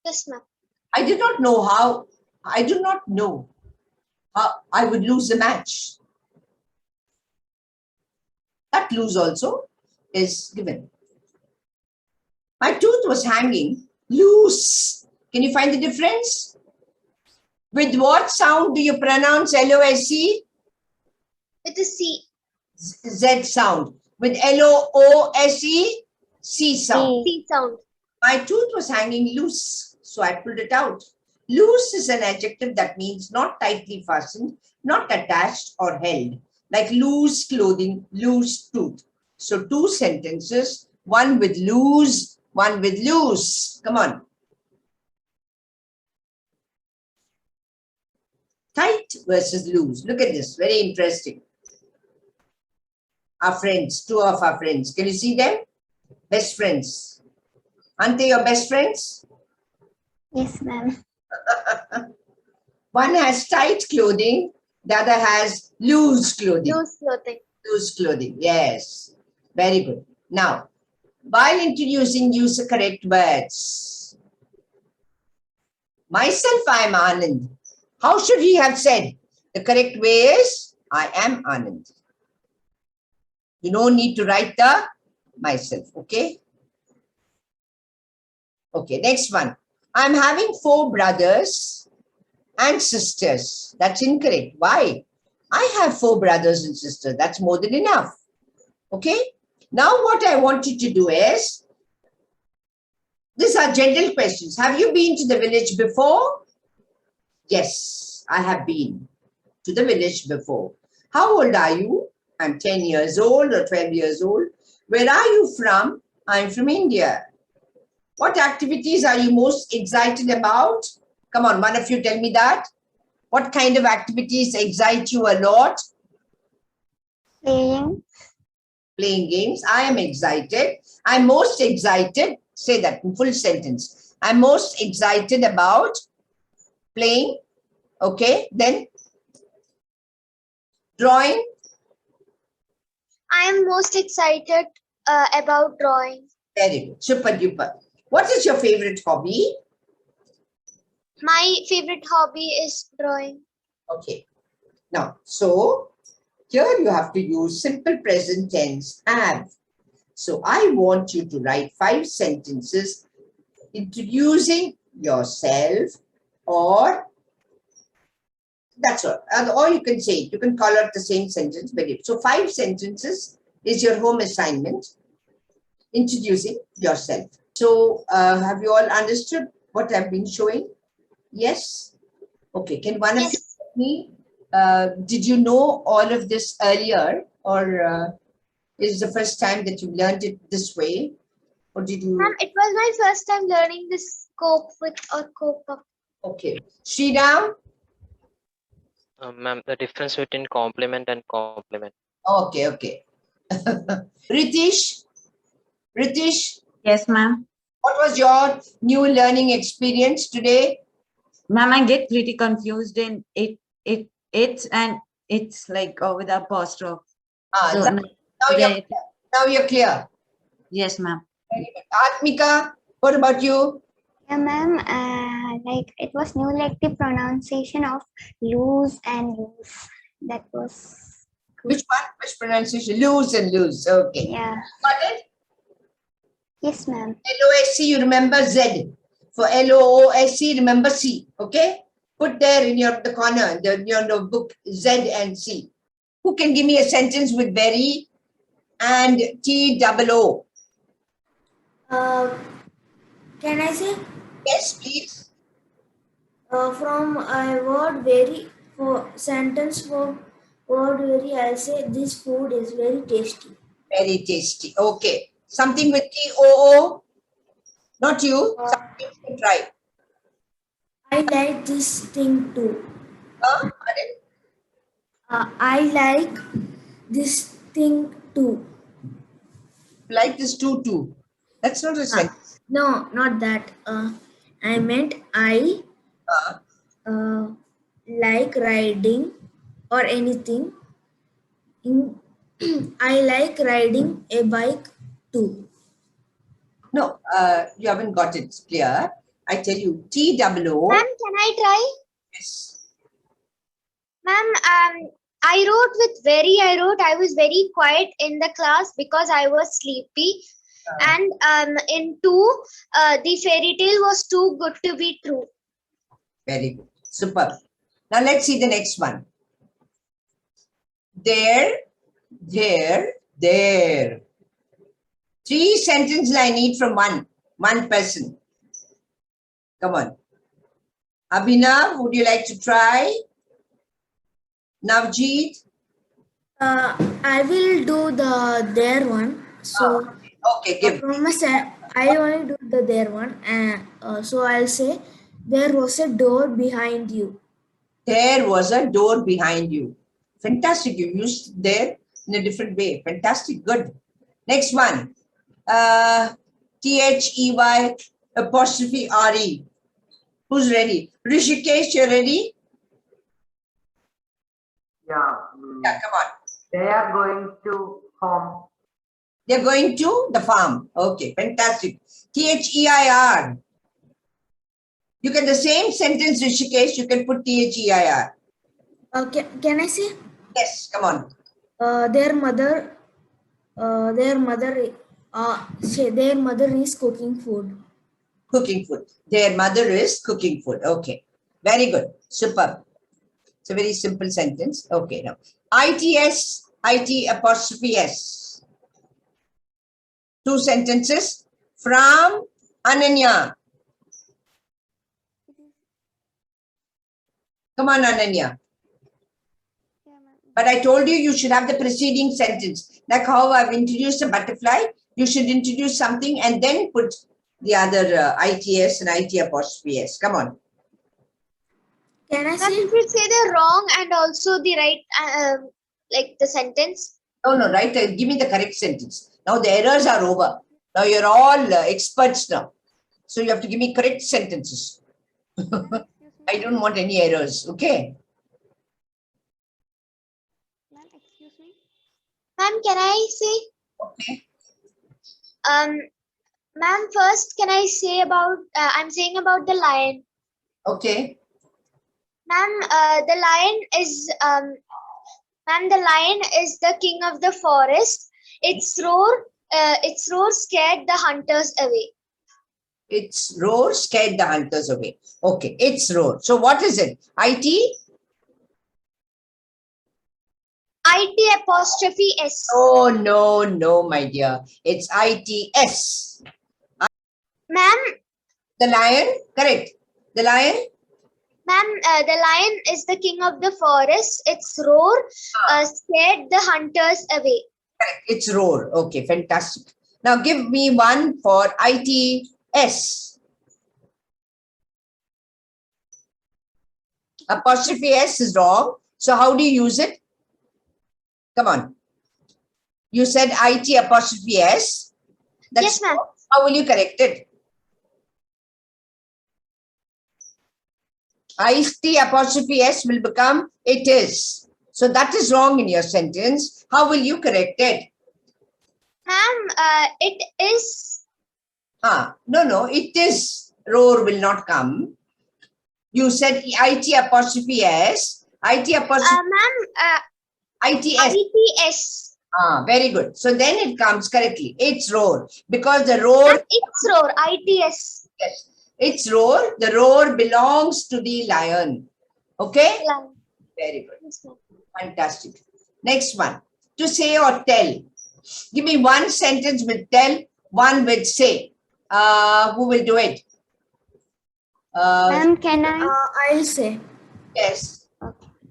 Yes, ma'am. I do not know how I would lose the match. That lose also is given. My tooth was hanging loose. Can you find the difference? With what sound do you pronounce L-O-S-E? With a C. Z sound. With L-O-O-S-E? C sound. C sound. My tooth was hanging loose, so I pulled it out. Loose is an adjective that means not tightly fastened, not attached or held, like loose clothing, loose tooth. So 2 sentences, one with loose, one with loose. Come on. Tight versus loose. Look at this, very interesting. Our friends, 2 of our friends. Can you see them? Best friends. Aren't they your best friends? Yes, ma'am. One has tight clothing, the other has loose clothing. Loose clothing. Loose clothing, yes. Very good. Now, while introducing, use the correct words. Myself, I am Anand. How should he have said? The correct way is, I am Anand. You don't need to write the myself, okay? Okay, next one. I'm having 4 brothers and sisters. That's incorrect. Why? I have 4 brothers and sisters. That's more than enough. Okay? Now what I want you to do is, These are general questions. Have you been to the village before? Yes, I have been to the village before. How old are you? I'm 10 years old or 12 years old. Where are you from? I'm from India. What activities are you most excited about? Come on, one of you tell me that. What kind of activities excite you a lot? Playing. Playing games. I am excited. I'm most excited. Say that in full sentence. I'm most excited about playing. Okay, then drawing. I am most excited about drawing. Very good. Super duper. What is your favorite hobby? My favorite hobby is drawing. Okay. Now, so here you have to use simple present tense have. So I want you to write 5 sentences introducing yourself, or that's all. Or you can say it. You can call out the same sentence. So 5 sentences is your home assignment. Introducing yourself. So have you all understood what I've been showing? Yes? Okay. Can one of you tell me, did you know all of this earlier, or is the first time that you learned it this way? Or did you? Ma'am, it was my first time learning this cope with or cope up. Okay. Sriram? Ma'am, the difference between complement and complement. Okay, okay. Ritish? Ritish, Yes, ma'am. what was your new learning experience today? Ma'am, I get pretty confused in it's and it's like with apostrophe. So, Now you're clear. yes, ma'am. Very good. Atmika, what about you? Yeah, ma'am. Like it was new, like the pronunciation of lose and lose. That was Which one? Which pronunciation? Lose and lose. Okay. yeah. Got it? Yes, ma'am. LOSC, you remember Z. For LOOSC, remember C. Okay? Put there in the corner, your notebook, Z and C. Who can give me a sentence with very and TOO? Can I say Yes, please. from a word very for sentence for word very, I'll say this food is very tasty. Very tasty. Okay. Something with TOO? Not you. Something you can try. I like this thing too. Pardon? I like this thing too. Like this too. That's not a sentence. No, not that. I meant I like riding or anything. I like riding a bike too. No, you haven't got it clear. I tell you, TOO. Ma'am, can I try? Yes. Ma'am, I was very quiet in the class because I was sleepy. And in 2, the fairy tale was too good to be true. Very good. Superb. Now let's see the next one. There. 3 sentences I need from one person. Come on. Abhinav, would you like to try? Navjeet? I will do the there one. So Okay, give. I only do the there one. So I'll say there was a door behind you. There was a door behind you. Fantastic. You used there in a different way. Fantastic. Good. Next one. THEY apostrophe RE. Who's ready? Rishikesh, you ready? Yeah. Yeah, come on. They are going to home. They're going to the farm. Okay, fantastic. THEIR. You can the same sentence, Rishikesh, you can put THEIR. Can I say? Yes, come on. Their mother is cooking food. Cooking food. Their mother is cooking food. Okay. Very good. Superb. It's a very simple sentence. Okay, now. ITS, IT apostrophe S. 2 sentences. From Ananya. Come on, Ananya. But I told you, you should have the preceding sentence. Like how I've introduced a butterfly, you should introduce something and then put the other ITS and IT apostrophe S. Come on. Can I Ma'am, say? you should say the wrong and also the right, like the sentence. No, right. Give me the correct sentence. Now the errors are over. Now you're all experts now. So you have to give me correct sentences. I don't want any errors. Okay. Ma'am, excuse me. Ma'am, can I say? Okay. Ma'am, first can I say about, I'm saying about the lion. Okay. Ma'am, the lion is, ma'am, the lion is the king of the forest. Its roar scared the hunters away. Its roar scared the hunters away. Okay. Its roar. So what is it? IT? IT apostrophe S. Oh, no, my dear. It's ITS. Ma'am, The lion? Correct. The lion? ma'am, the lion is the king of the forest. Its roar scared the hunters away. Correct. Its roar. Okay. Fantastic. Now give me one for ITS. Apostrophe S is wrong. So how do you use it? Come on. You said IT apostrophe S. Yes, ma'am. How will you correct it? IT apostrophe S will become it is. So that is wrong in your sentence. How will you correct it? Ma'am, it is. No, it is. Roar will not come. You said IT apostrophe S. IT apostrophe Ma'am, ITS. ITS. Very good. So then it comes correctly. It's roar. Because the roar. Ma'am, its roar. ITS. Yes. Its roar. The roar belongs to the lion. Okay? Lion. Very good. Yes, ma'am. Fantastic. Next one. To say or tell. Give me one sentence with tell, one with say. Who will do it? Ma'am, can I? I'll say. Yes.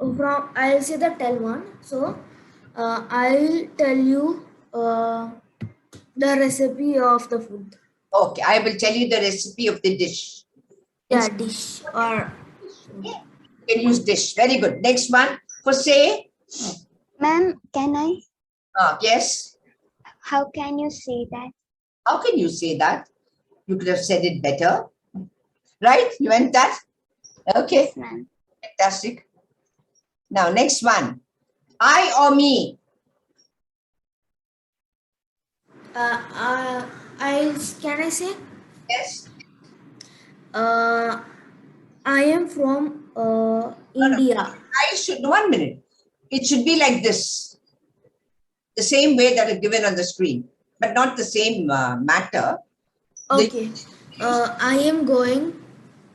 I'll say the tell one. So I'll tell you the recipe of the food. Okay. I will tell you the recipe of the dish. Yeah, dish or You can use dish. Very good. Next one. For say. Ma'am, can I? Yes. How can you say that? How can you say that? You could have said it better. Right? You went that? Okay. Yes, ma'am. Fantastic. Now, next one. I or me. can I say? Yes. I am from India. I should, 1 minute. It should be like this. The same way that is given on the screen, but not the same matter. Okay. I am going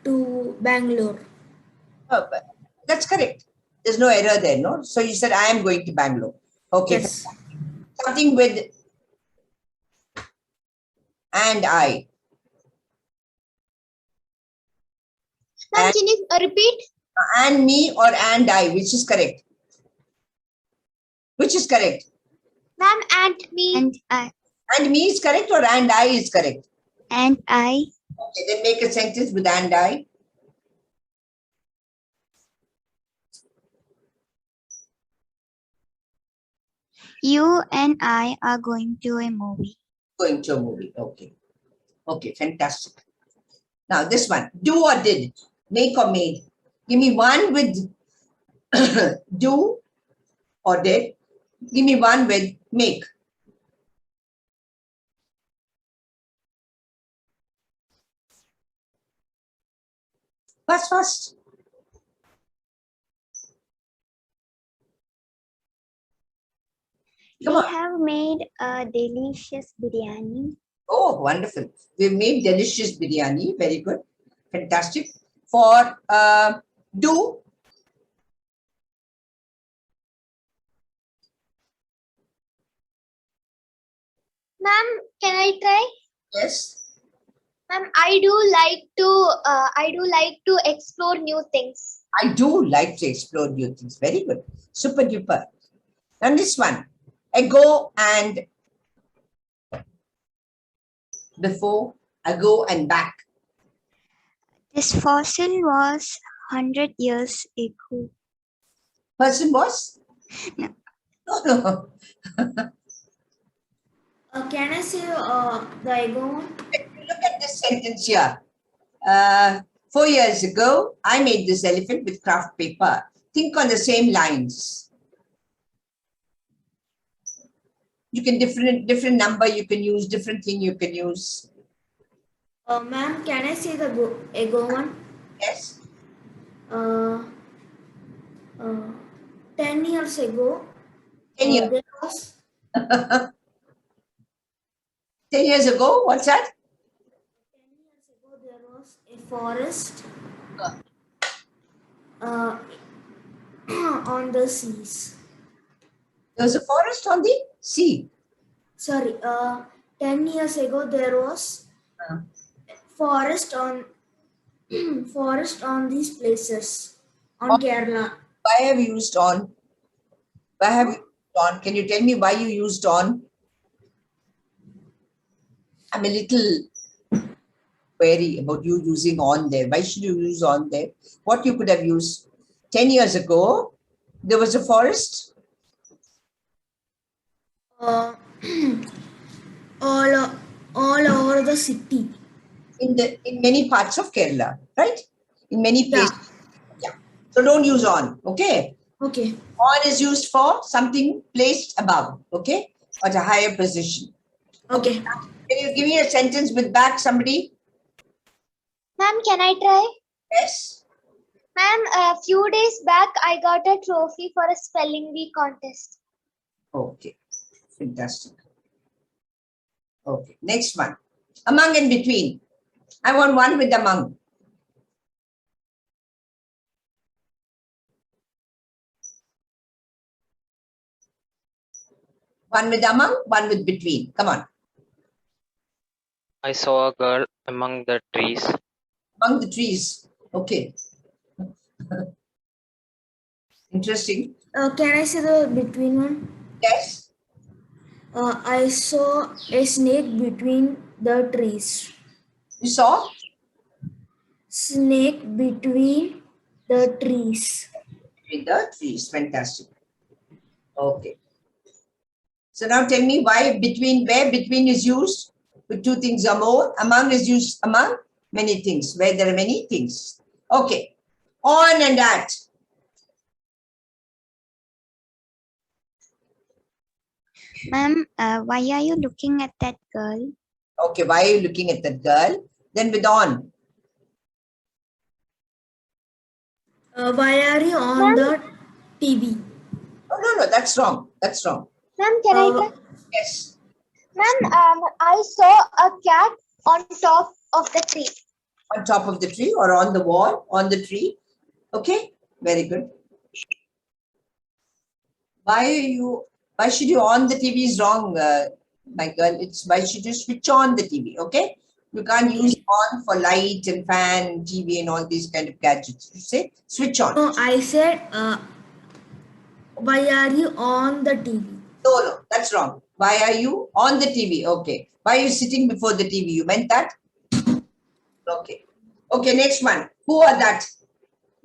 to Bangalore. But that's correct. There's no error there, no? So you said, I am going to Bangalore. Okay. Yes. Something with and I. Ma'am, can you repeat? And me or and I, which is correct? Which is correct? Ma'am, and me. And I. And me is correct or and I is correct? And I. Okay, then make a sentence with and I. You and I are going to a movie. Going to a movie. Okay. Okay, fantastic. Now this one, do or did, make or made. Give me one with do or did. Give me one with make. Fast. Come We on. have made a delicious biryani. Oh, wonderful. We've made delicious biryani. Very good. Fantastic. For do. Ma'am, can I try? Yes. Ma'am, I do like to explore new things. I do like to explore new things. Very good. Super duper. And this one, ago and before, ago and back. This fossil was 100 years ago. Person was? No. No. Can I say the ago one? Look at this sentence here. 4 years ago, I made this elephant with craft paper. Think on the same lines. You can different number you can use, different thing you can use. Ma'am, can I say the ago one? Yes. 10 years ago, 10 years. there was 10 years ago, what's that? 10 years ago there was a forest on the seas. There was a forest on the sea. Sorry, 10 years ago there was forest on these places on Kerala. Why have you used on? Why have you used on? Can you tell me why you used on? I'm a little wary about you using on there. Why should you use on there? What you could have used 10 years ago, there was a forest. All over the city. In many parts of Kerala, right? In many places. Yeah. So don't use on, okay? Okay. On is used for something placed above, okay? At a higher position. Okay. Can you give me a sentence with back, somebody? Ma'am, can I try? Yes. Ma'am, a few days back, I got a trophy for a spelling bee contest. Okay. Fantastic. Okay. Next one. Among and between. I want one with among. One with among, one with between. Come on. I saw a girl among the trees. Among the trees. Okay. Interesting. Can I say the between one? Yes. I saw a snake between the trees. You saw? Snake between the trees. Between the trees. Fantastic. Okay. So now tell me why between, where between is used with two things or more. Among is used among many things, where there are many things. Okay. On and at. Ma'am, why are you looking at that girl? Okay, why are you looking at that girl? Then with on. Why are you on the TV? Oh, no, that's wrong. That's wrong. Ma'am, can I try? Yes. Ma'am, I saw a cat on top of the tree. On top of the tree or on the wall, on the tree. Okay, very good. Why should you on the TV is wrong, my girl. It's why should you switch on the TV, okay? You can't use on for light and fan and TV and all these kind of gadgets. You say switch on. No, I said, why are you on the TV? No, that's wrong. Why are you on the TV? Okay. Why are you sitting before the TV? You meant that? Okay. Okay, next one. Who are that?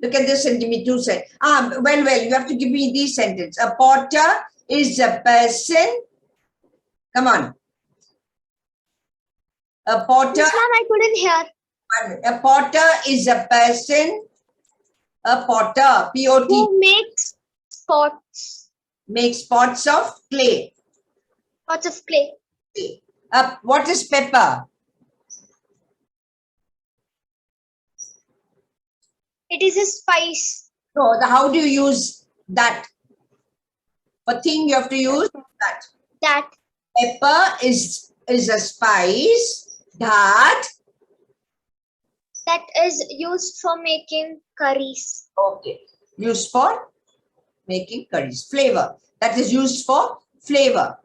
Look at this and give me two sentences. Well, you have to give me these sentences. A porter is a person. Come on. A porter. Yes, ma'am, I couldn't hear. A porter is a person. A potter, P-O-T. Who makes pots? Makes pots of clay. Pots of clay. What is pepper? It is a spice. So, how do you use that? For thing, you have to use that. That. Pepper is a spice that is used for making curries. Okay. Used for making curries. Flavor. That is used for flavor.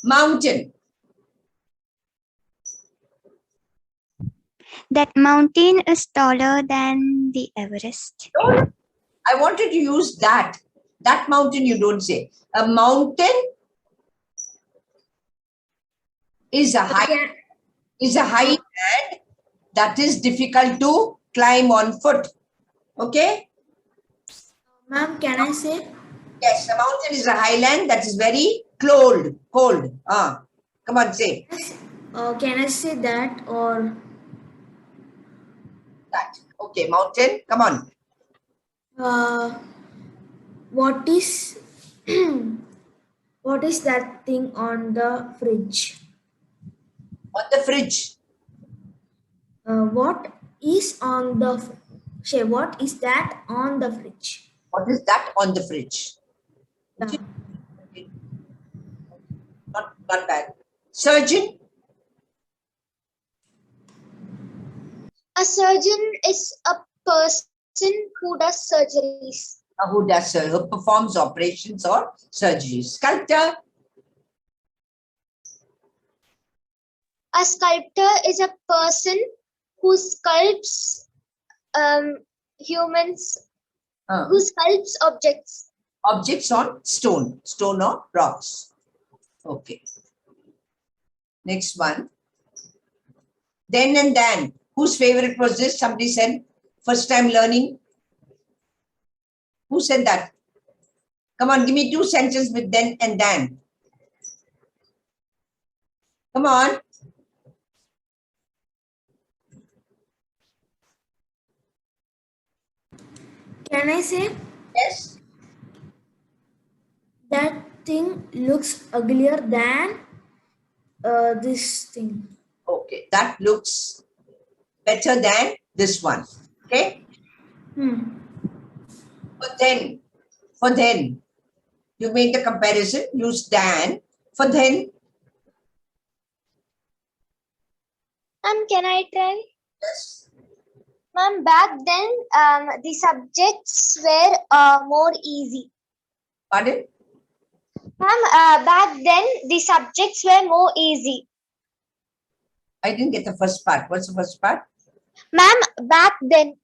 Mountain. That mountain is taller than the Everest. No, I wanted to use that. That mountain you don't say. A mountain is a high land that is difficult to climb on foot. Okay? Ma'am, can I say? Yes, a mountain is a highland that is very cold. Come on, say Can I say that or that. Okay, mountain. Come on. what is what is that thing on the fridge? On the fridge. What is on the what is that on the fridge? What is that on the fridge? Yeah. Not bad. Surgeon. A surgeon is a person who does surgeries. Who does who performs operations or surgeries. Sculptor. A sculptor is a person who sculpts humans, who sculpts objects. Objects on stone or rocks. Okay. Next one. Then and then. Whose favorite was this? Somebody said first time learning. Who said that? Come on, give me 2 sentences with then and then. Come on. Can I say? Yes. That thing looks uglier than this thing. Okay, that looks better than this one. Okay. For then, you made the comparison. Use than. For then. Can I try? Yes. Ma'am, back then the subjects were more easy. Pardon? Ma'am, back then the subjects were more easy. I didn't get the first part. What's the first part? Ma'am, back then.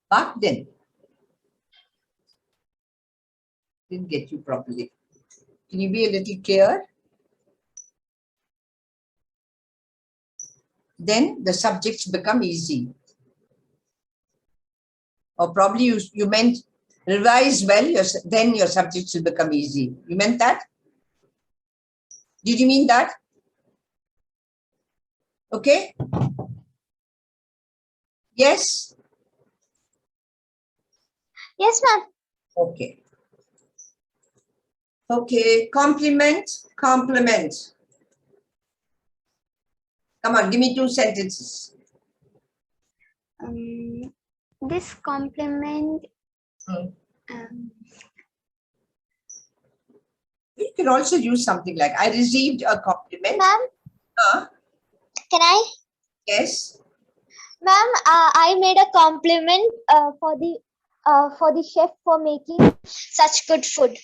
Back then. Didn't get you properly. Can you be a little clear? Then the subjects become easy. Or probably you meant revise well, then your subjects will become easy. You meant that? Did you mean that? Okay? Yes? Yes, ma'am. Okay. Okay, compliment. Come on, give me 2 sentences. This compliment. You can also use something like, I received a compliment. Ma'am, can I? Yes. Ma'am, I made a compliment for the chef for making such good food.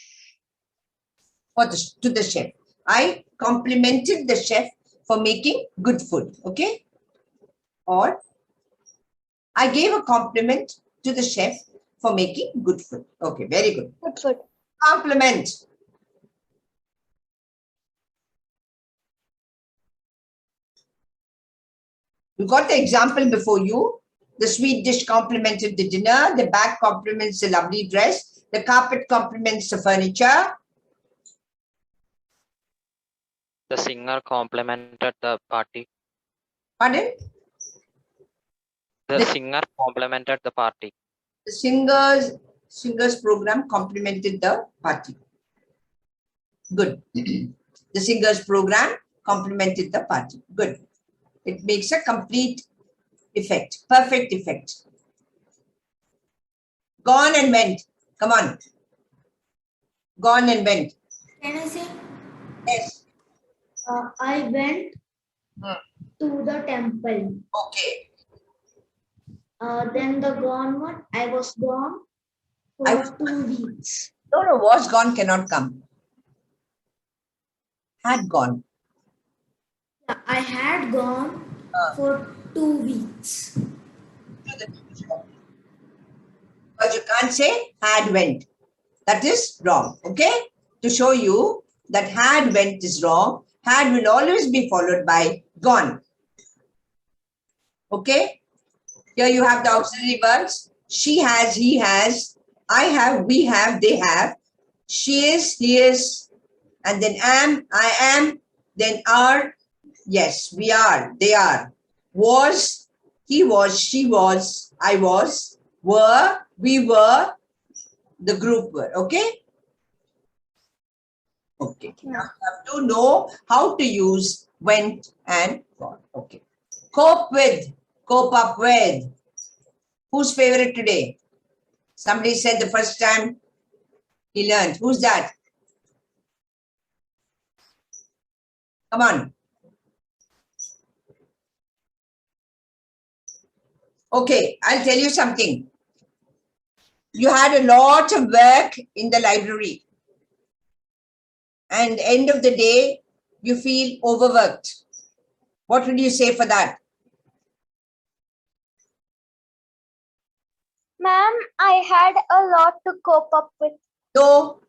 To the chef. I complimented the chef for making good food. Okay? Or I gave a compliment to the chef for making good food. Okay, very good. Good food. Compliment. You got the example before you. The sweet dish complimented the dinner. The bag compliments the lovely dress. The carpet compliments the furniture. The singer complimented the party. Pardon? The singer complimented the party. The singers program complimented the party. Good. The singers program complemented the party. Good. It makes a complete effect, perfect effect. Gone and went. Come on. Gone and went. Can I say? Yes. I went to the temple. Okay. Then the gone one, I was gone for 2 weeks. No, was gone cannot come. Had gone. I had gone for 2 weeks. But you can't say had went. That is wrong. Okay? To show you that had went is wrong. Had will always be followed by gone. Okay? Here you have the auxiliary verbs. She has, he has, I have, we have, they have. She is, he is, and then am, I am, then are, yes, we are, they are. Was, he was, she was, I was, were, we were, the group were. Okay? Okay. Now you have to know how to use went and gone. Okay. Cope with, cope up with. Whose favorite today? Somebody said the first time he learned. Who's that? Come on. Okay, I'll tell you something. You had a lot of work in the library. And end of the day, you feel overworked. What would you say for that? Ma'am, I had a lot to cope up with. So,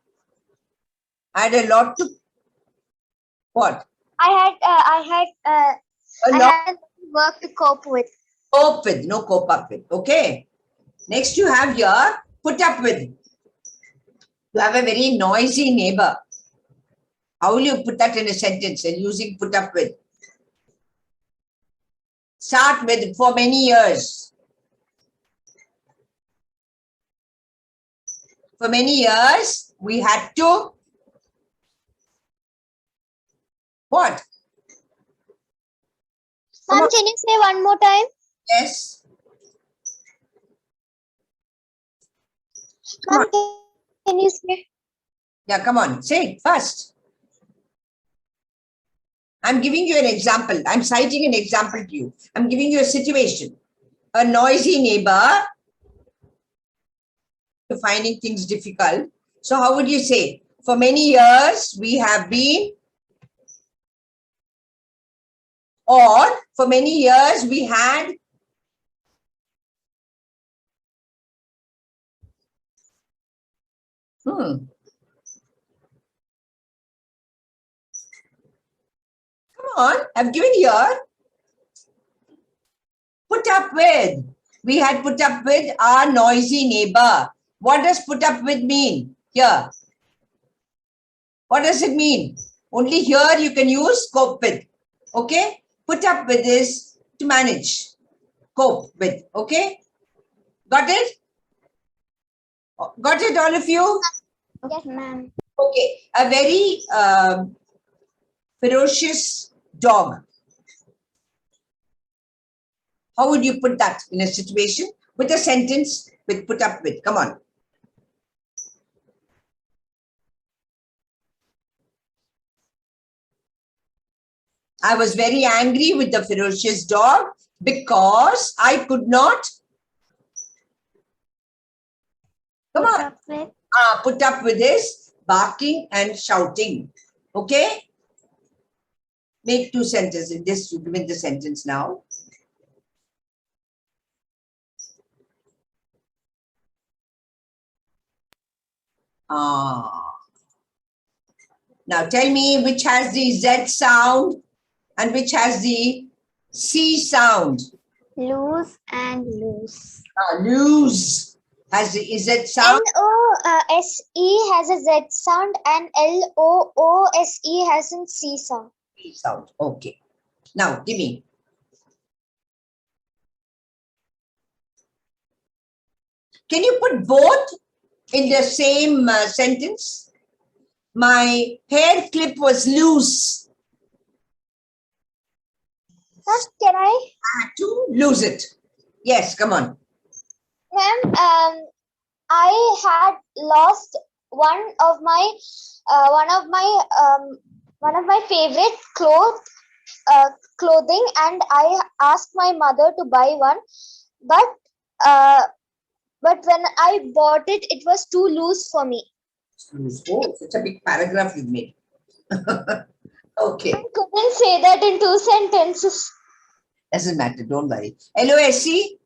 I had a lot to, what? I had work to cope with. Cope with, no cope up with. Okay. Next you have here, put up with. You have a very noisy neighbor. How will you put that in a sentence and using put up with? Start with for many years. For many years, we had to, what? Ma'am, can you say one more time? Yes. Ma'am, can you say? Yeah, come on, say it first. I'm giving you an example. I'm citing an example to you. I'm giving you a situation. A noisy neighbor to finding things difficult. So how would you say? For many years, we have been, or for many years, we had, Come on, I've given here. Put up with. We had put up with our noisy neighbor. What does put up with mean here? What does it mean? Only here you can use cope with. Okay? Put up with is to manage. Cope with. Okay? Got it? Got it, all of you? Yes, ma'am. Okay. A very ferocious dog. How would you put that in a situation? With a sentence with put up with. Come on. I was very angry with the ferocious dog because I could not put up with his barking and shouting. Okay? Make two sentences in this. You give me the sentence now. Now tell me which has the Z sound and which has the C sound. Lose and lose. Lose has the Z sound. L-O-S-E has a Z sound and L-O-O-S-E has a C sound. C sound. Okay. Now give me. Can you put both in the same sentence? My hair clip was loose. Can I? I had to lose it. Yes, come on. Ma'am, I had lost one of my favorite clothing, and I asked my mother to buy one, but when I bought it, it was too loose for me. Oh, such a big paragraph you made. Okay. I couldn't say that in 2 sentences. Doesn't matter, don't worry. LOSC?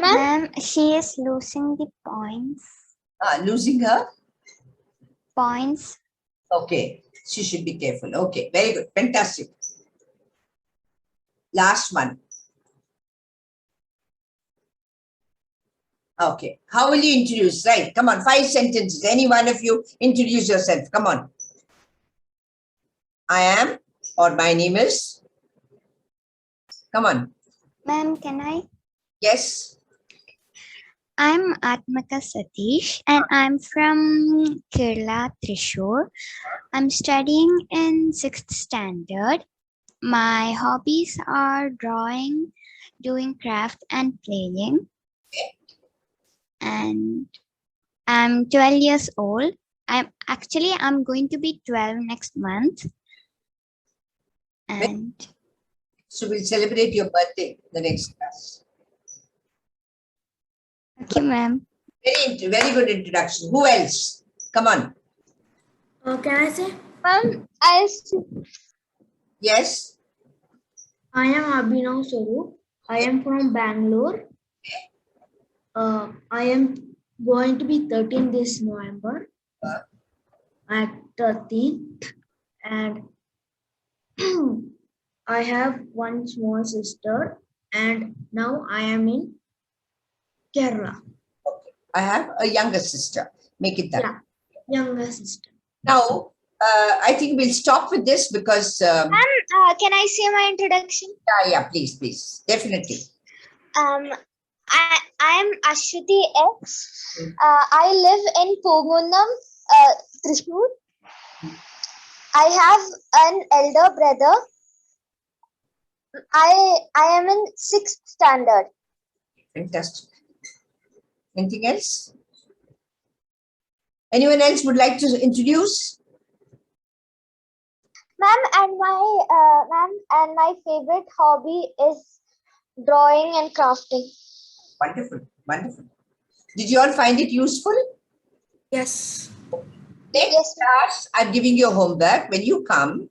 Ma'am, she is losing the points. Losing her? Points. Okay, she should be careful. Okay, very good. Fantastic. Last one. Okay, how will you introduce? Right, come on, 5 sentences. Any one of you introduce yourself. Come on. I am, or my name is. Come on. Ma'am, can I? Yes. I'm Atmaka Satish and I'm from Kerala, Thrissur. I'm studying in 6th standard. My hobbies are drawing, doing craft and playing. And I'm 12 years old. I'm going to be 12 next month. And so we'll celebrate your birthday the next class. Okay, ma'am. Very good introduction. Who else? Come on. Can I say? Yes. I am Abhinav Swaroop. I am from Bangalore. I am going to be 13 this November at 13, and I have one small sister, and now I am in Kerala. Okay. I have a younger sister. Make it that. Yeah, younger sister. Now, I think we'll stop with this because. Can I say my introduction? Yeah, please, definitely. I am Ashwati X. I live in Pogundam, Thrissur. I have an elder brother. I am in 6th standard. Fantastic. Anything else? Anyone else would like to introduce? Ma'am, and my favorite hobby is drawing and crafting. Wonderful, wonderful. Did you all find it useful? Yes. Next class, I'm giving you homework. When you come,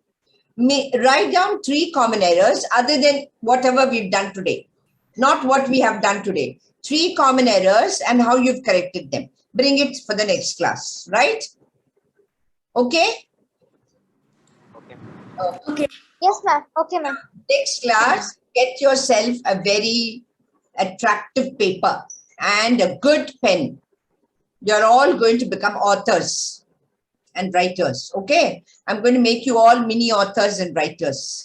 write down 3 common errors other than whatever we've done today. Not what we have done today. 3 common errors and how you've corrected them. Bring it for the next class, right? Okay? Okay. Yes, ma'am. Okay, ma'am. Next class, get yourself a very attractive paper and a good pen. You're all going to become authors and writers. Okay? I'm going to make you all mini authors and writers.